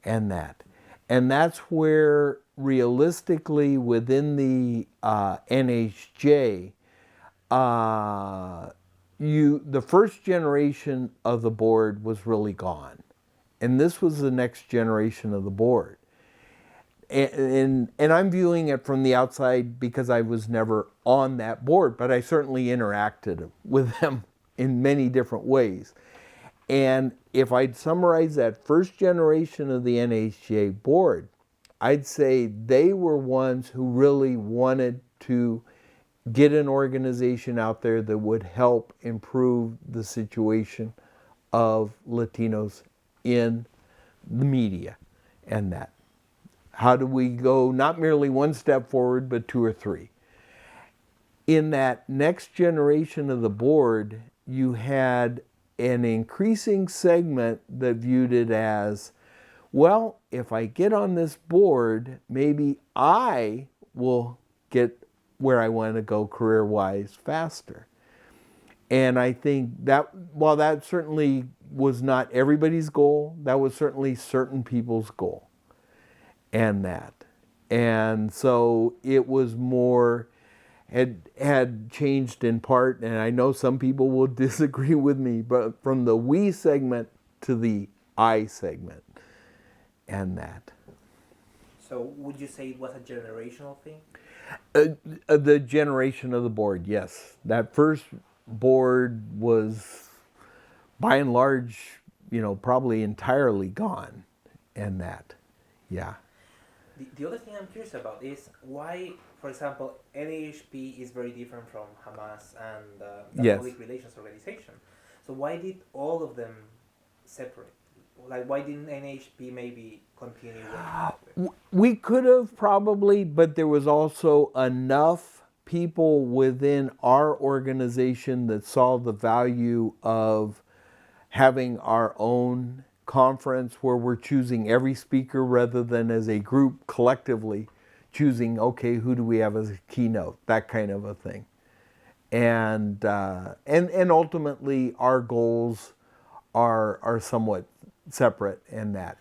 and that's where realistically within the NHJ, the first generation of the board was really gone, and this was the next generation of the board. And I'm viewing it from the outside because I was never on that board, but I certainly interacted with them in many different ways. And if I'd summarize that first generation of the NHJ board, I'd say they were ones who really wanted to get an organization out there that would help improve the situation of Latinos in the media and that. How do we go not merely one step forward, but 2 or 3? In that next generation of the board, you had an increasing segment that viewed it as, well, if I get on this board, maybe I will get where I want to go career-wise faster. And I think that, while that certainly was not everybody's goal, that was certainly certain people's goal. And so it was more, had changed in part, and I know some people will disagree with me, but from the we segment to the I segment and that. So would you say it was a generational thing? The generation of the board, yes. That first board was, by and large, probably entirely gone and that. Yeah. The other thing I'm curious about is why, for example, NAHP is very different from Hamas and the Yes. Public Relations Organization. So why did all of them separate? Like, why didn't NAHP maybe continue working? We could have probably, but there was also enough people within our organization that saw the value of having our own conference where we're choosing every speaker rather than as a group collectively choosing, okay, who do we have as a keynote, that kind of a thing. And ultimately our goals are somewhat separate in that.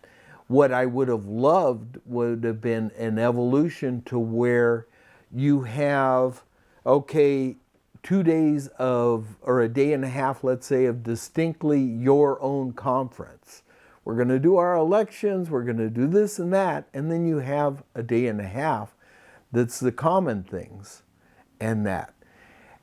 What I would have loved would have been an evolution to where you have, okay, 2 days of, or a day and a half, let's say, of distinctly your own conference. We're going to do our elections, we're going to do this and that, and then you have a day and a half that's the common things and that.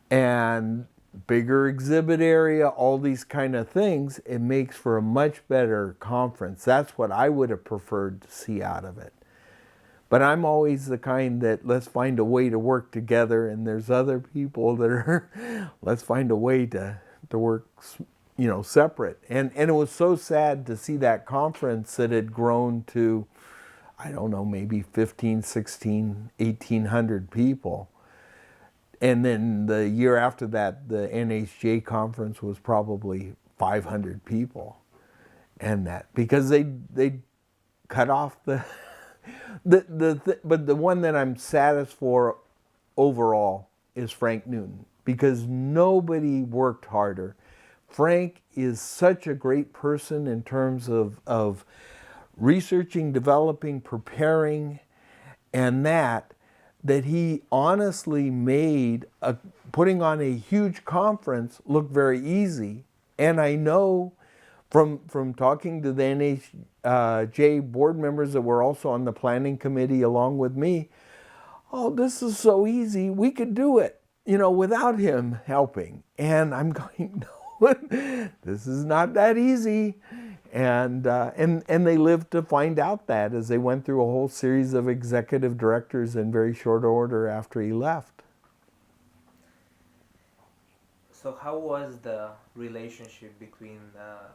And bigger exhibit area, all these kind of things, it makes for a much better conference. That's what I would have preferred to see out of it. But I'm always the kind that let's find a way to work together, and there's other people that are let's find a way to work, separate. And it was so sad to see that conference that had grown to, I don't know, maybe 15, 16, 1,800 people. And then the year after that, the NHJ conference was probably 500 people. And that, because they cut off the... But the one that I'm saddest for overall is Frank Newton, because nobody worked harder. Frank is such a great person in terms of researching, developing, preparing, and that he honestly made putting on a huge conference look very easy. And I know from talking to the NHJ board members that were also on the planning committee along with me, oh, this is so easy, we could do it, without him helping. And I'm going, no, this is not that easy. And they lived to find out that as they went through a whole series of executive directors in very short order after he left. So how was the relationship between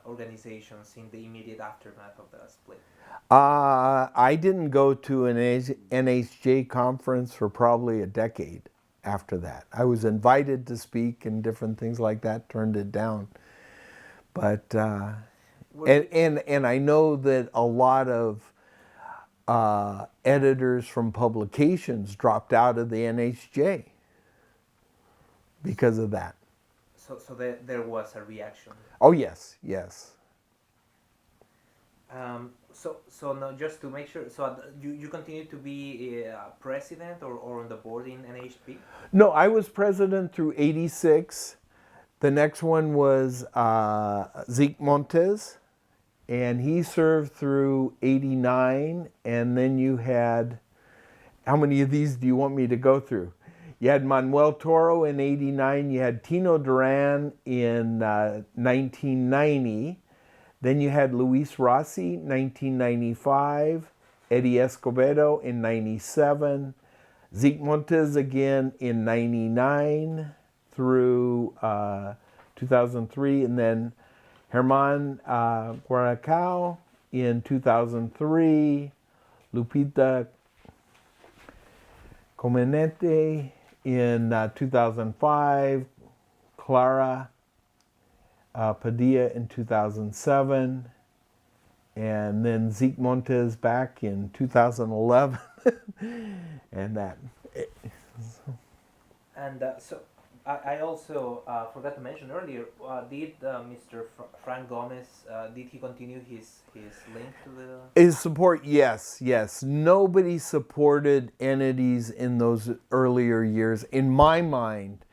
organizations in the immediate aftermath of the split? I didn't go to an NHJ conference for probably a decade after that. I was invited to speak and different things like that, turned it down. But, and I know that a lot of editors from publications dropped out of the NHJ because of that. So there was a reaction. Oh yes, yes. So now just to make sure, so you continue to be president or on the board in NHP? No, I was president through '86. The next one was Zeke Montes, and he served through '89. And then you had, how many of these do you want me to go through? You had Manuel Toro in '89, you had Tino Duran in 1990, then you had Luis Rossi, 1995, Eddie Escobedo in '97, Zeke Montes again in '99 through 2003, and then Herman Guaracao in 2003, Lupita Comenete in 2005, Clara Padilla in 2007, and then Zeke Montes back in 2011, and that. And so I also forgot to mention earlier, did Mr. Frank Gomez, did he continue his link to the... His support, yes. Nobody supported entities in those earlier years, in my mind,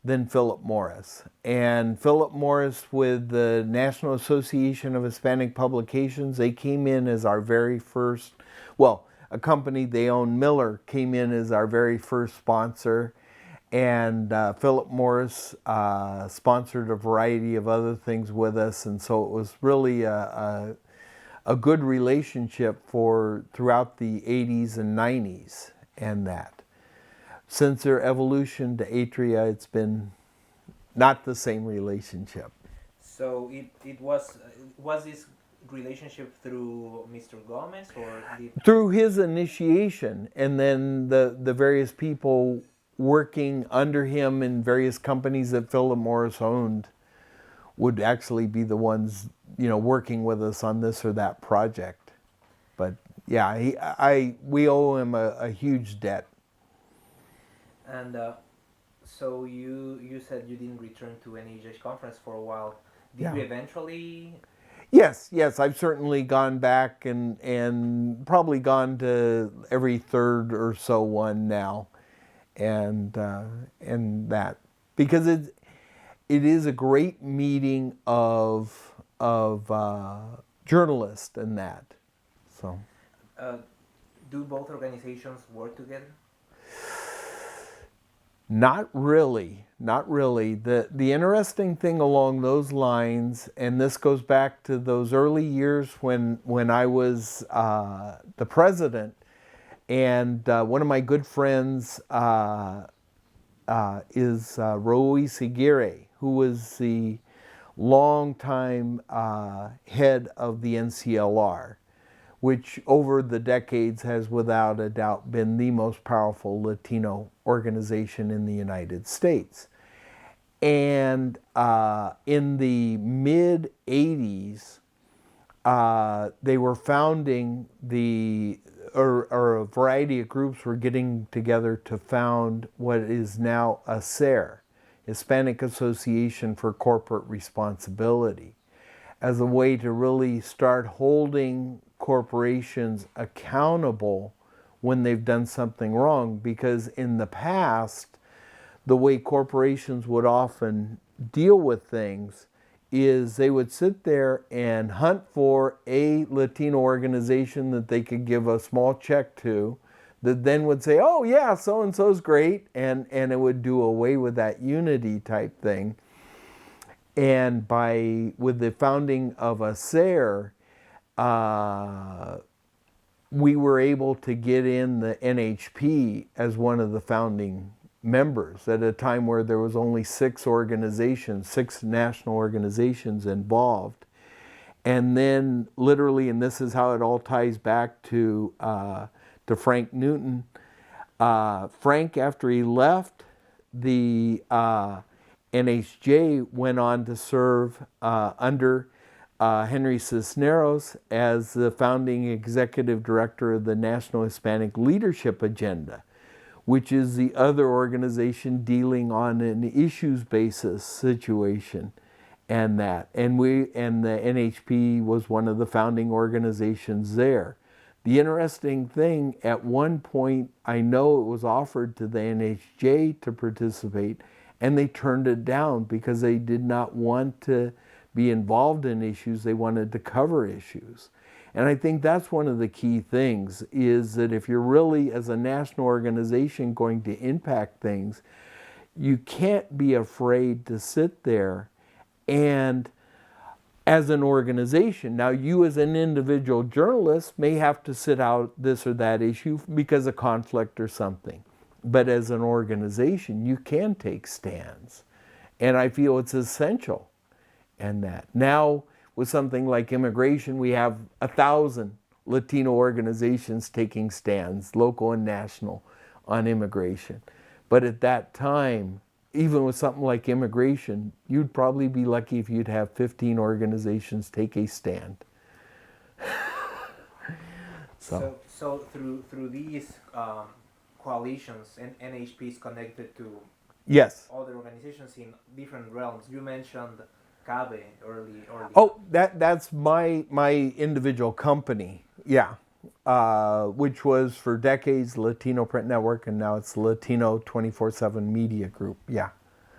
than Philip Morris. And Philip Morris with the National Association of Hispanic Publications, they came in as our very first, well, a company they own, Miller, came in as our very first sponsor. And Philip Morris sponsored a variety of other things with us, and so it was really a good relationship throughout the 80s and 90s and that. Since their evolution to Atria, it's been not the same relationship. So it was this relationship through Mr. Gomez, or through his initiation, and then the various people working under him in various companies that Philip Morris owned would actually be the ones, working with us on this or that project. But yeah, we owe him a huge debt. And so you said you didn't return to any Jewish conference for a while. Did you eventually? Yes, I've certainly gone back and probably gone to every third or so one now, and that, because it is a great meeting of journalists and that. So, do both organizations work together? Not really. The interesting thing along those lines, and this goes back to those early years when I was the president, and one of my good friends is Raúl Seguire, who was the longtime head of the NCLR, which over the decades has without a doubt been the most powerful Latino organization in the United States. And in the mid-'80s, they were founding or a variety of groups were getting together to found what is now ASER, Hispanic Association for Corporate Responsibility, as a way to really start holding corporations accountable when they've done something wrong. Because in the past, the way corporations would often deal with things is they would sit there and hunt for a Latino organization that they could give a small check to, that then would say, oh yeah, so-and-so's great, and it would do away with that unity type thing. And with the founding of ASER, we were able to get in the NHP as one of the founding members at a time where there was only 6 national organizations involved. And then literally, and this is how it all ties back to Frank Newton. Frank, after he left the NHJ, went on to serve under Henry Cisneros as the founding executive director of the National Hispanic Leadership Agenda, which is the other organization dealing on an issues basis situation, and that. And the NHP was one of the founding organizations there. The interesting thing, at one point, I know it was offered to the NHJ to participate, and they turned it down because they did not want to be involved in issues. They wanted to cover issues. And I think that's one of the key things, is that if you're really, as a national organization, going to impact things, you can't be afraid to sit there and, as an organization, now you as an individual journalist may have to sit out this or that issue because of conflict or something. But as an organization, you can take stands. And I feel it's essential. And that now, with something like immigration, we have 1,000 Latino organizations taking stands, local and national, on immigration. But at that time, even with something like immigration, you'd probably be lucky if you'd have 15 organizations take a stand. So through these coalitions, and NHP is connected to yes, other organizations in different realms. You mentioned CABE early. Oh, that's my individual company, yeah, which was for decades Latino Print Network, and now it's Latino 24/7 Media Group, yeah.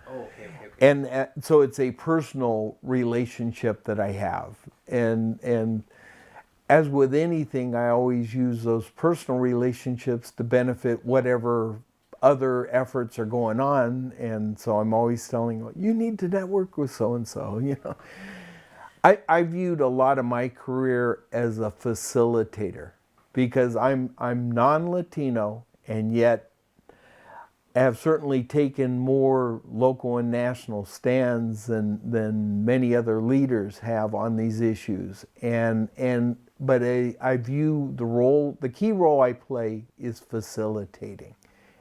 Oh, okay. And so it's a personal relationship that I have, and as with anything, I always use those personal relationships to benefit whatever other efforts are going on, and so I'm always telling you need to network with so and so. I viewed a lot of my career as a facilitator because I'm non-Latino, and yet have certainly taken more local and national stands than many other leaders have on these issues. But I view the key role I play is facilitating,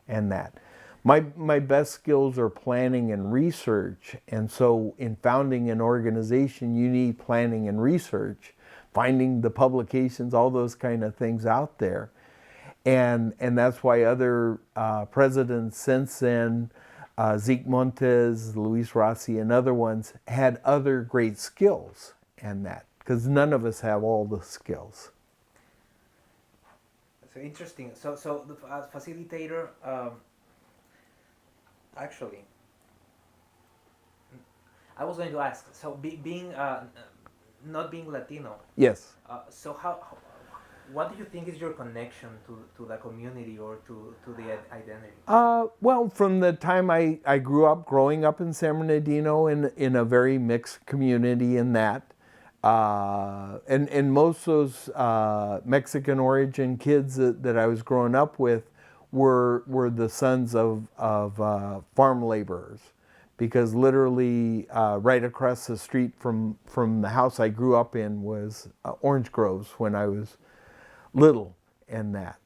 and that. My best skills are planning and research, and so in founding an organization, you need planning and research, finding the publications, all those kind of things out there. And that's why other presidents since then, Zeke Montes, Luis Rossi, and other ones had other great skills and that, because none of us have all the skills. So interesting. So the facilitator, actually, I was going to ask. So being not being Latino. Yes. So what do you think is your connection to the community or to the identity? Well, from the time I grew up, growing up in San Bernardino in a very mixed community in that, and most of those Mexican origin kids that I was growing up with were the sons of farm laborers, because literally right across the street from the house I grew up in was orange groves when I was little, and that.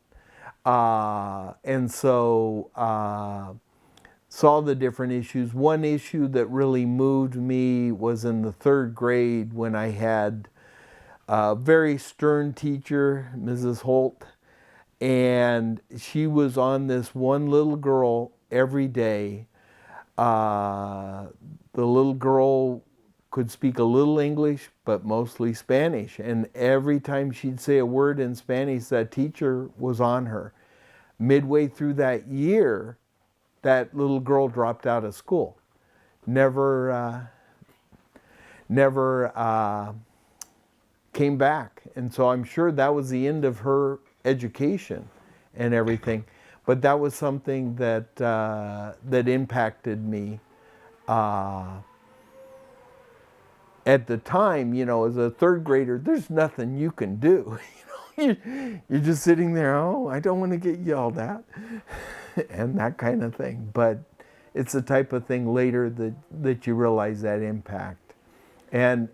And so saw the different issues. One issue that really moved me was in the 3rd grade when I had a very stern teacher, Mrs. Holt, and she was on this one little girl every day. The little girl could speak a little English, but mostly Spanish. And every time she'd say a word in Spanish, that teacher was on her. Midway through that year, that little girl dropped out of school. Never came back. And so I'm sure that was the end of her education and everything. But that was something that that impacted me. At the time, as a 3rd grader, there's nothing you can do. You're just sitting there, I don't want to get yelled at, and that kind of thing. But it's the type of thing later that you realize that impact. And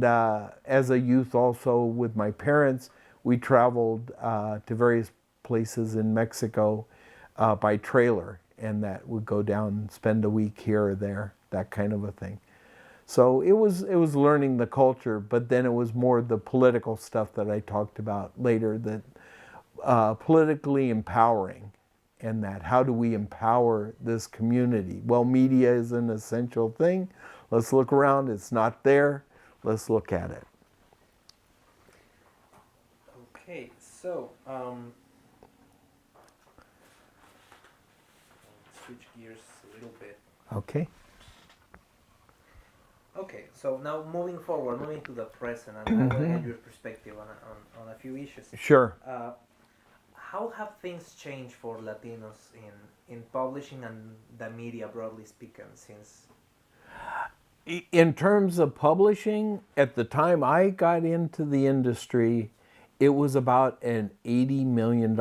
as a youth also with my parents, we traveled to various places in Mexico by trailer, and that would go down and spend a week here or there, that kind of a thing. So it was learning the culture, but then it was more the political stuff that I talked about later, that politically empowering, and that how do we empower this community? Well, media is an essential thing. Let's look around. It's not there. Let's look at it. Okay, so switch gears a little bit. Okay. Okay, so now moving to the present, and I want to get your perspective on a few issues. Sure. How have things changed for Latinos in publishing and the media, broadly speaking, since? In terms of publishing, at the time I got into the industry, it was about an $80 million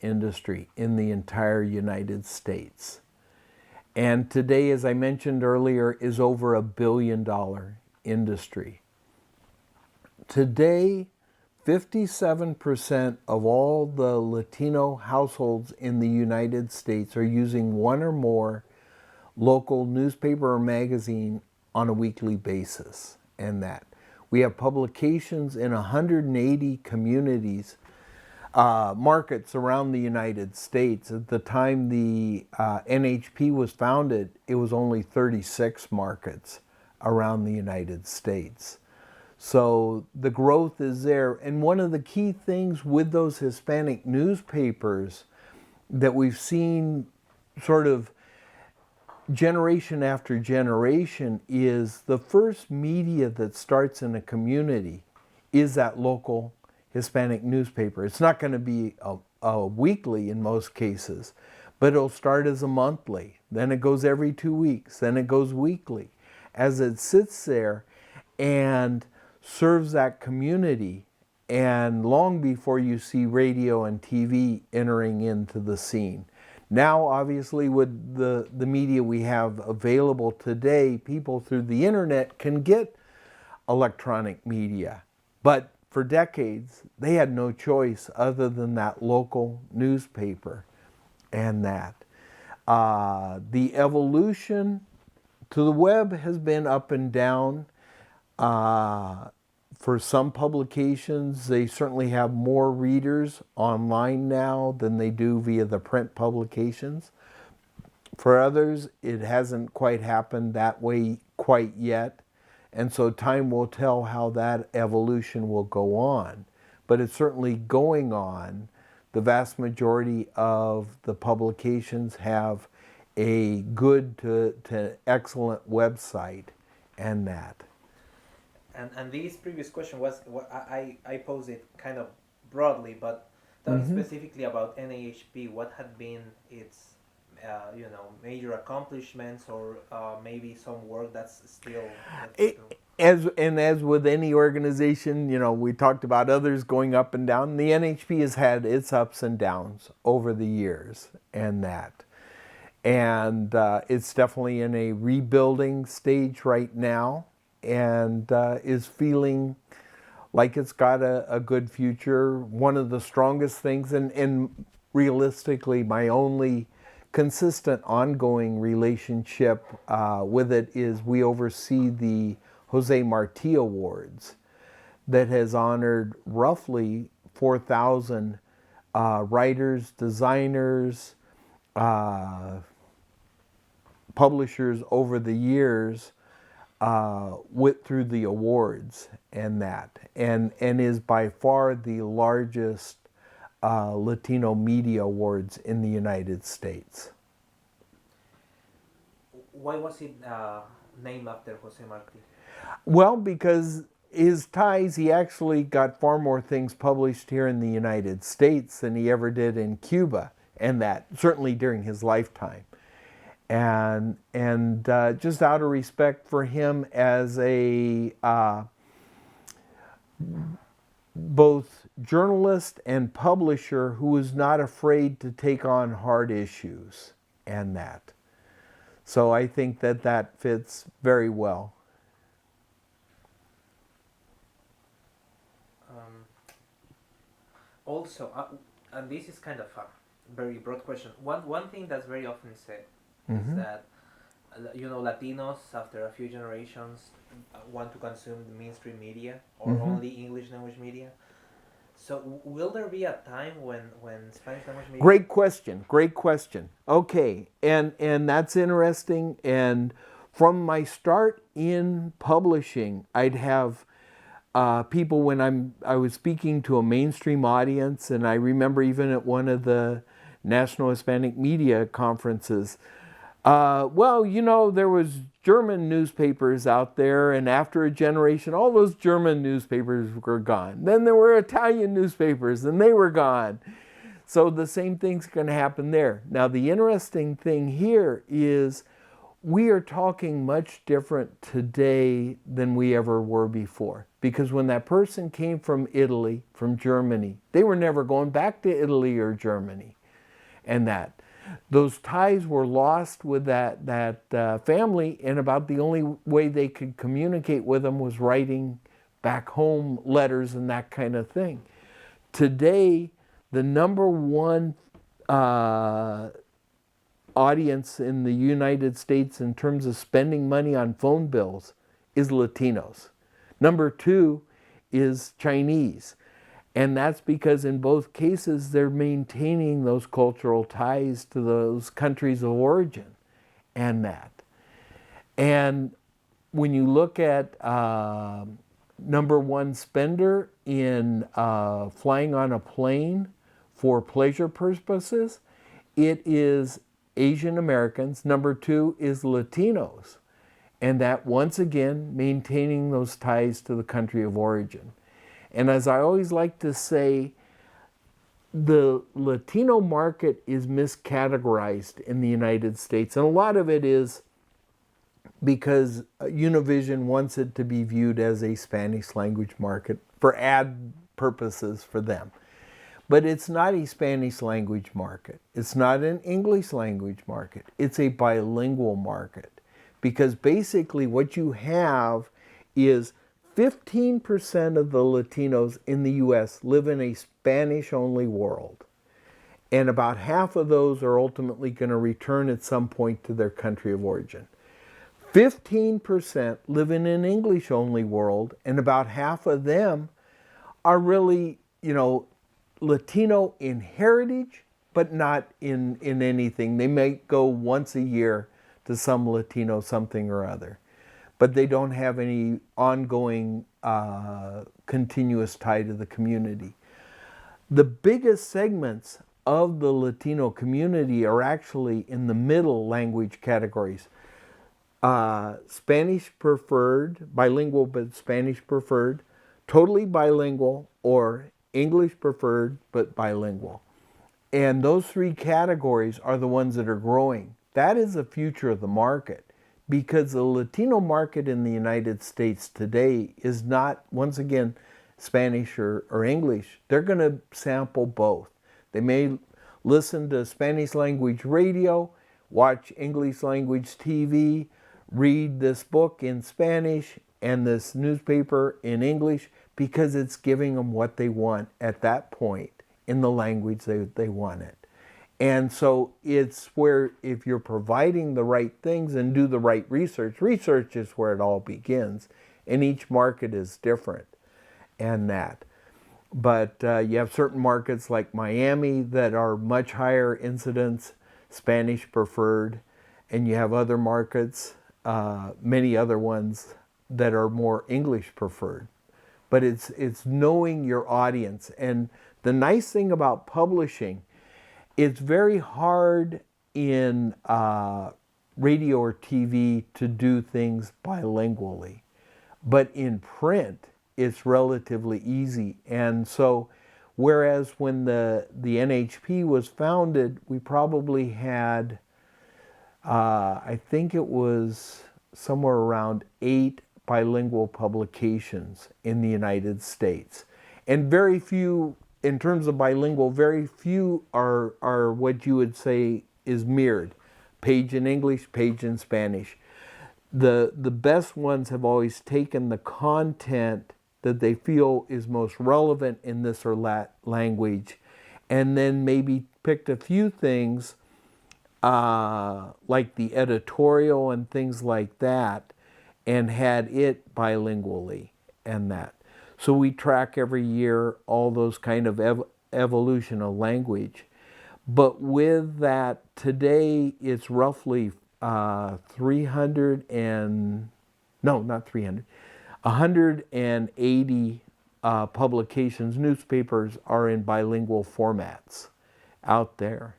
industry in the entire United States. And today, as I mentioned earlier, is over $1 billion industry. Today, 57% of all the Latino households in the United States are using one or more local newspaper or magazine on a weekly basis, and that. We have publications in 180 communities, markets around the United States. At the time the NHP was founded, it was only 36 markets around the United States. So the growth is there. And one of the key things with those Hispanic newspapers that we've seen sort of generation after generation is the first media that starts in a community is that local Hispanic newspaper. It's not going to be a weekly in most cases, but it'll start as a monthly. Then it goes every 2 weeks. Then it goes weekly. As it sits there and serves that community, and long before you see radio and TV entering into the scene. Now, obviously, with the media we have available today, people through the internet can get electronic media. But for decades, they had no choice other than that local newspaper and that. The evolution to the web has been up and down. For some publications, they certainly have more readers online now than they do via the print publications. For others, it hasn't quite happened that way quite yet. And so time will tell how that evolution will go on. But it's certainly going on. The vast majority of the publications have a good to excellent website and that. And this previous question was, I posed it kind of broadly, but talking specifically about NAHP, what had been its major accomplishments, or maybe some work that's still as with any organization, we talked about others going up and down. The NHP has had its ups and downs over the years and that. And it's definitely in a rebuilding stage right now, and is feeling like it's got a good future. One of the strongest things, and realistically my only consistent ongoing relationship with it, is we oversee the Jose Marti Awards that has honored roughly 4,000 writers, designers, publishers over the years through the awards and that, and is by far the largest Latino media awards in the United States. Why was it named after Jose Marti? Well, because his ties, he actually got far more things published here in the United States than he ever did in Cuba, and that certainly during his lifetime. And just out of respect for him as a both journalist and publisher who was not afraid to take on hard issues and that. So I think that fits very well. Also, and this is kind of a very broad question. One thing that's very often said is that Latinos after a few generations want to consume the mainstream media or only English language media. So will there be a time when Spanish language media? Great question. Okay, and that's interesting. And from my start in publishing, I'd have people when I was speaking to a mainstream audience, and I remember even at one of the National Hispanic Media Conferences, there was German newspapers out there, and after a generation, all those German newspapers were gone. Then there were Italian newspapers, and they were gone. So the same thing's going to happen there. Now, the interesting thing here is we are talking much different today than we ever were before. Because when that person came from Italy, from Germany, they were never going back to Italy or Germany. And that. Those ties were lost with that family, and about the only way they could communicate with them was writing back home letters and that kind of thing. Today, the number one audience in the United States in terms of spending money on phone bills is Latinos. Number two is Chinese. And that's because in both cases, they're maintaining those cultural ties to those countries of origin and that. And when you look at number one spender in flying on a plane for pleasure purposes, it is Asian Americans. Number two is Latinos. And that, once again, maintaining those ties to the country of origin. And as I always like to say, the Latino market is miscategorized in the United States, and a lot of it is because Univision wants it to be viewed as a Spanish language market for ad purposes for them. But it's not a Spanish language market. It's not an English language market. It's a bilingual market. Because basically what you have is 15% of the Latinos in the US live in a Spanish-only world. And about half of those are ultimately going to return at some point to their country of origin. 15% live in an English-only world, and about half of them are really, Latino in heritage, but not in anything. They may go once a year to some Latino something or other, but they don't have any ongoing continuous tie to the community. The biggest segments of the Latino community are actually in the middle language categories. Spanish preferred, bilingual but Spanish preferred, totally bilingual, or English preferred but bilingual. And those three categories are the ones that are growing. That is the future of the market, because the Latino market in the United States today is not, once again, Spanish or English. They're going to sample both. They may listen to Spanish language radio, watch English language TV, read this book in Spanish and this newspaper in English, because it's giving them what they want at that point in the language they want it. And so it's where, if you're providing the right things and do the right research, research is where it all begins, and each market is different and that. But you have certain markets like Miami that are much higher incidence, Spanish preferred, and you have other markets, many other ones that are more English preferred. But it's knowing your audience. And the nice thing about publishing, it's very hard in radio or TV to do things bilingually. But in print, it's relatively easy. And so, whereas when the NHP was founded, we probably had, I think it was somewhere around 8 bilingual publications in the United States. And very few, in terms of bilingual, very few are what you would say is mirrored. Page in English, page in Spanish. The best ones have always taken the content that they feel is most relevant in this or that language, and then maybe picked a few things like the editorial and things like that, and had it bilingually and that. So we track every year all those kind of evolution of language. But with that, today it's roughly 180 publications, newspapers are in bilingual formats out there.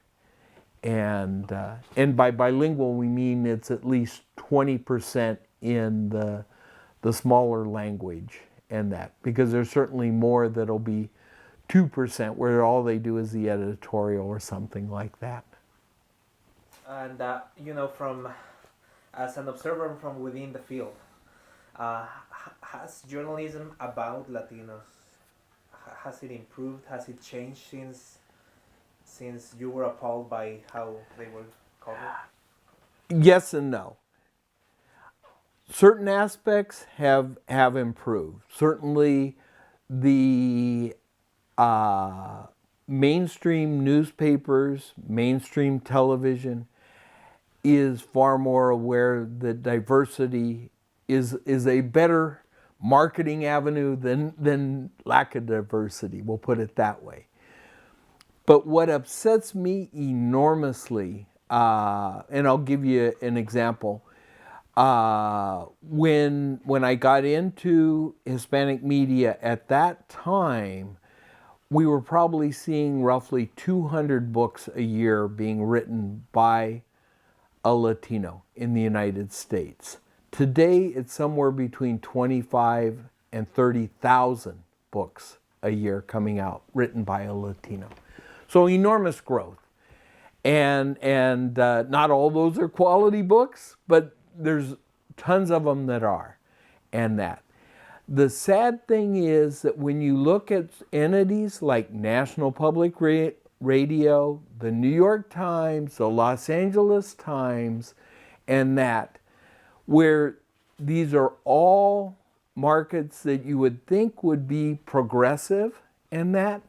And by bilingual, we mean it's at least 20% in the smaller language and that. Because there's certainly more that'll be 2% where all they do is the editorial or something like that. And, from as an observer from within the field, has journalism about Latinos, has it improved? Has it changed since you were appalled by how they were covered? Yes and no. Certain aspects have improved. Certainly the mainstream newspapers, mainstream television is far more aware that diversity is a better marketing avenue than lack of diversity. We'll put it that way. But what upsets me enormously, and I'll give you an example. When I got into Hispanic media at that time, we were probably seeing roughly 200 books a year being written by a Latino in the United States. Today, it's somewhere between 25 and 30,000 books a year coming out, written by a Latino. So enormous growth. And not all those are quality books, but there's tons of them that are, and that. The sad thing is that when you look at entities like National Public Radio, the New York Times, the Los Angeles Times, and that, where these are all markets that you would think would be progressive and that,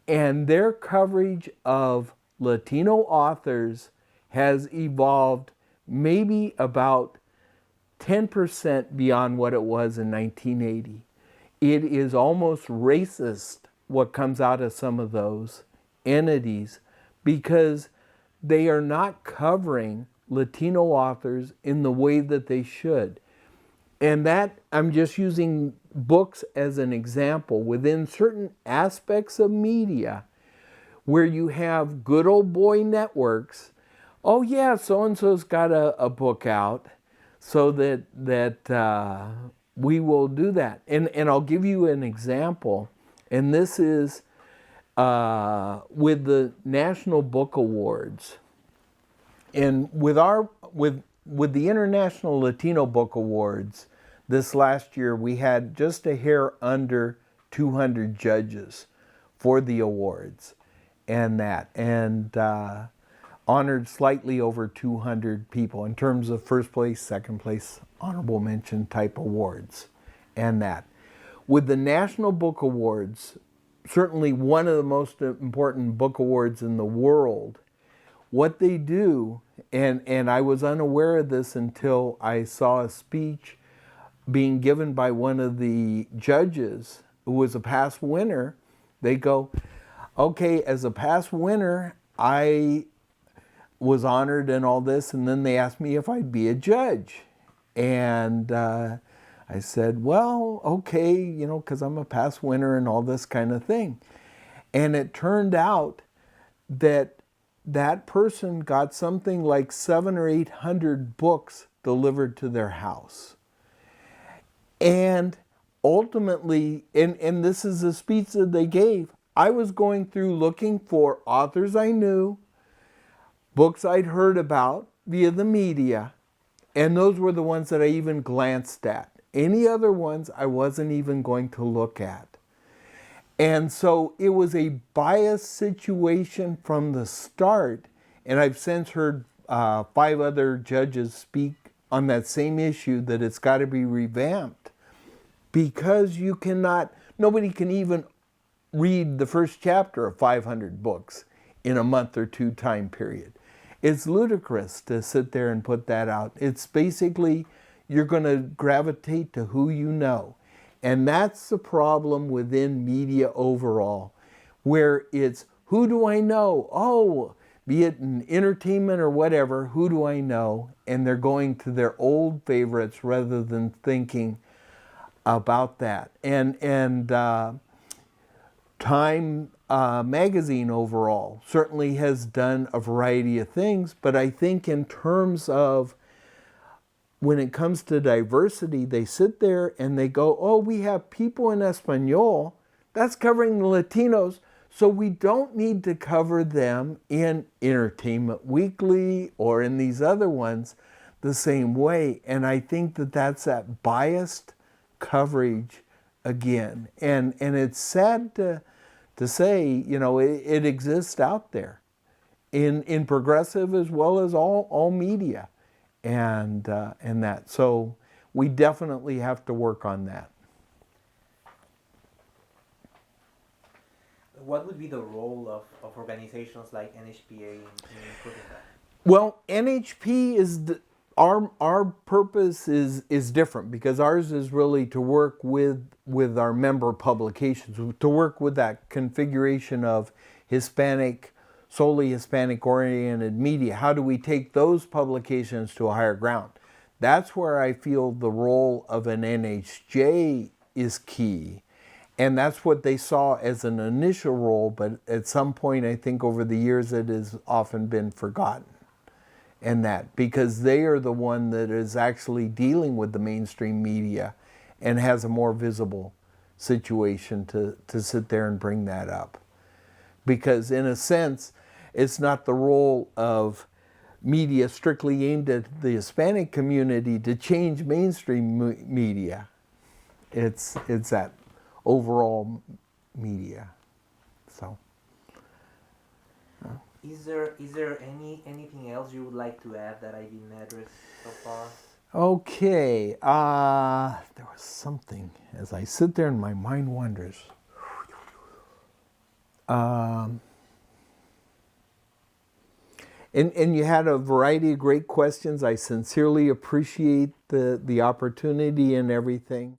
and their coverage of Latino authors has evolved maybe about 10% beyond what it was in 1980. It is almost racist what comes out of some of those entities because they are not covering Latino authors in the way that they should. And that, I'm just using books as an example. Within certain aspects of media, where you have good old boy networks, oh yeah, so-and-so's got a book out, so that we will do that. And I'll give you an example, and this is with the National Book Awards. And with the International Latino Book Awards, this last year we had just a hair under 200 judges for the awards and that, and honored slightly over 200 people in terms of first place, second place, honorable mention type awards and that. With the National Book Awards, certainly one of the most important book awards in the world, what they do, and I was unaware of this until I saw a speech being given by one of the judges who was a past winner. They go, okay, as a past winner, I was honored and all this, and then they asked me if I'd be a judge. And I said, well, okay, you know, because I'm a past winner and all this kind of thing. And it turned out that that person got something like 700 or 800 books delivered to their house. And ultimately, and this is the speech that they gave, I was going through looking for authors I knew, books I'd heard about via the media, and those were the ones that I even glanced at. Any other ones I wasn't even going to look at. And so it was a biased situation from the start, and I've since heard 5 other judges speak on that same issue, that it's got to be revamped, because you cannot, nobody can even read the first chapter of 500 books in a month or two time period. It's ludicrous to sit there and put that out. It's basically, you're going to gravitate to who you know. And that's the problem within media overall, where it's, who do I know? Oh, be it in entertainment or whatever, who do I know? And they're going to their old favorites rather than thinking about that. And Time magazine overall certainly has done a variety of things, but I think in terms of when it comes to diversity, they sit there and they go, oh, we have people in Espanol, that's covering the Latinos, so we don't need to cover them in Entertainment Weekly or in these other ones the same way. And I think that that's that biased coverage again. And it's sad to say, you know, it exists out there in progressive as well as all media and that. So we definitely have to work on that. What would be the role of organizations like NHPA in improving that? Well, NHP is our purpose is different, because ours is really to work with our member publications, to work with that configuration of solely Hispanic oriented media. How do we take those publications to a higher ground? That's where I feel the role of an NHJ is key. And that's what they saw as an initial role, but at some point I think over the years it has often been forgotten. And that, because they are the one that is actually dealing with the mainstream media and has a more visible situation to sit there and bring that up. because in a sense, it's not the role of media strictly aimed at the Hispanic community to change mainstream media. It's that overall media. So. Is there anything else you would like to add that I didn't address so far? Okay, there was something as I sit there and my mind wanders. And you had a variety of great questions. I sincerely appreciate the opportunity and everything.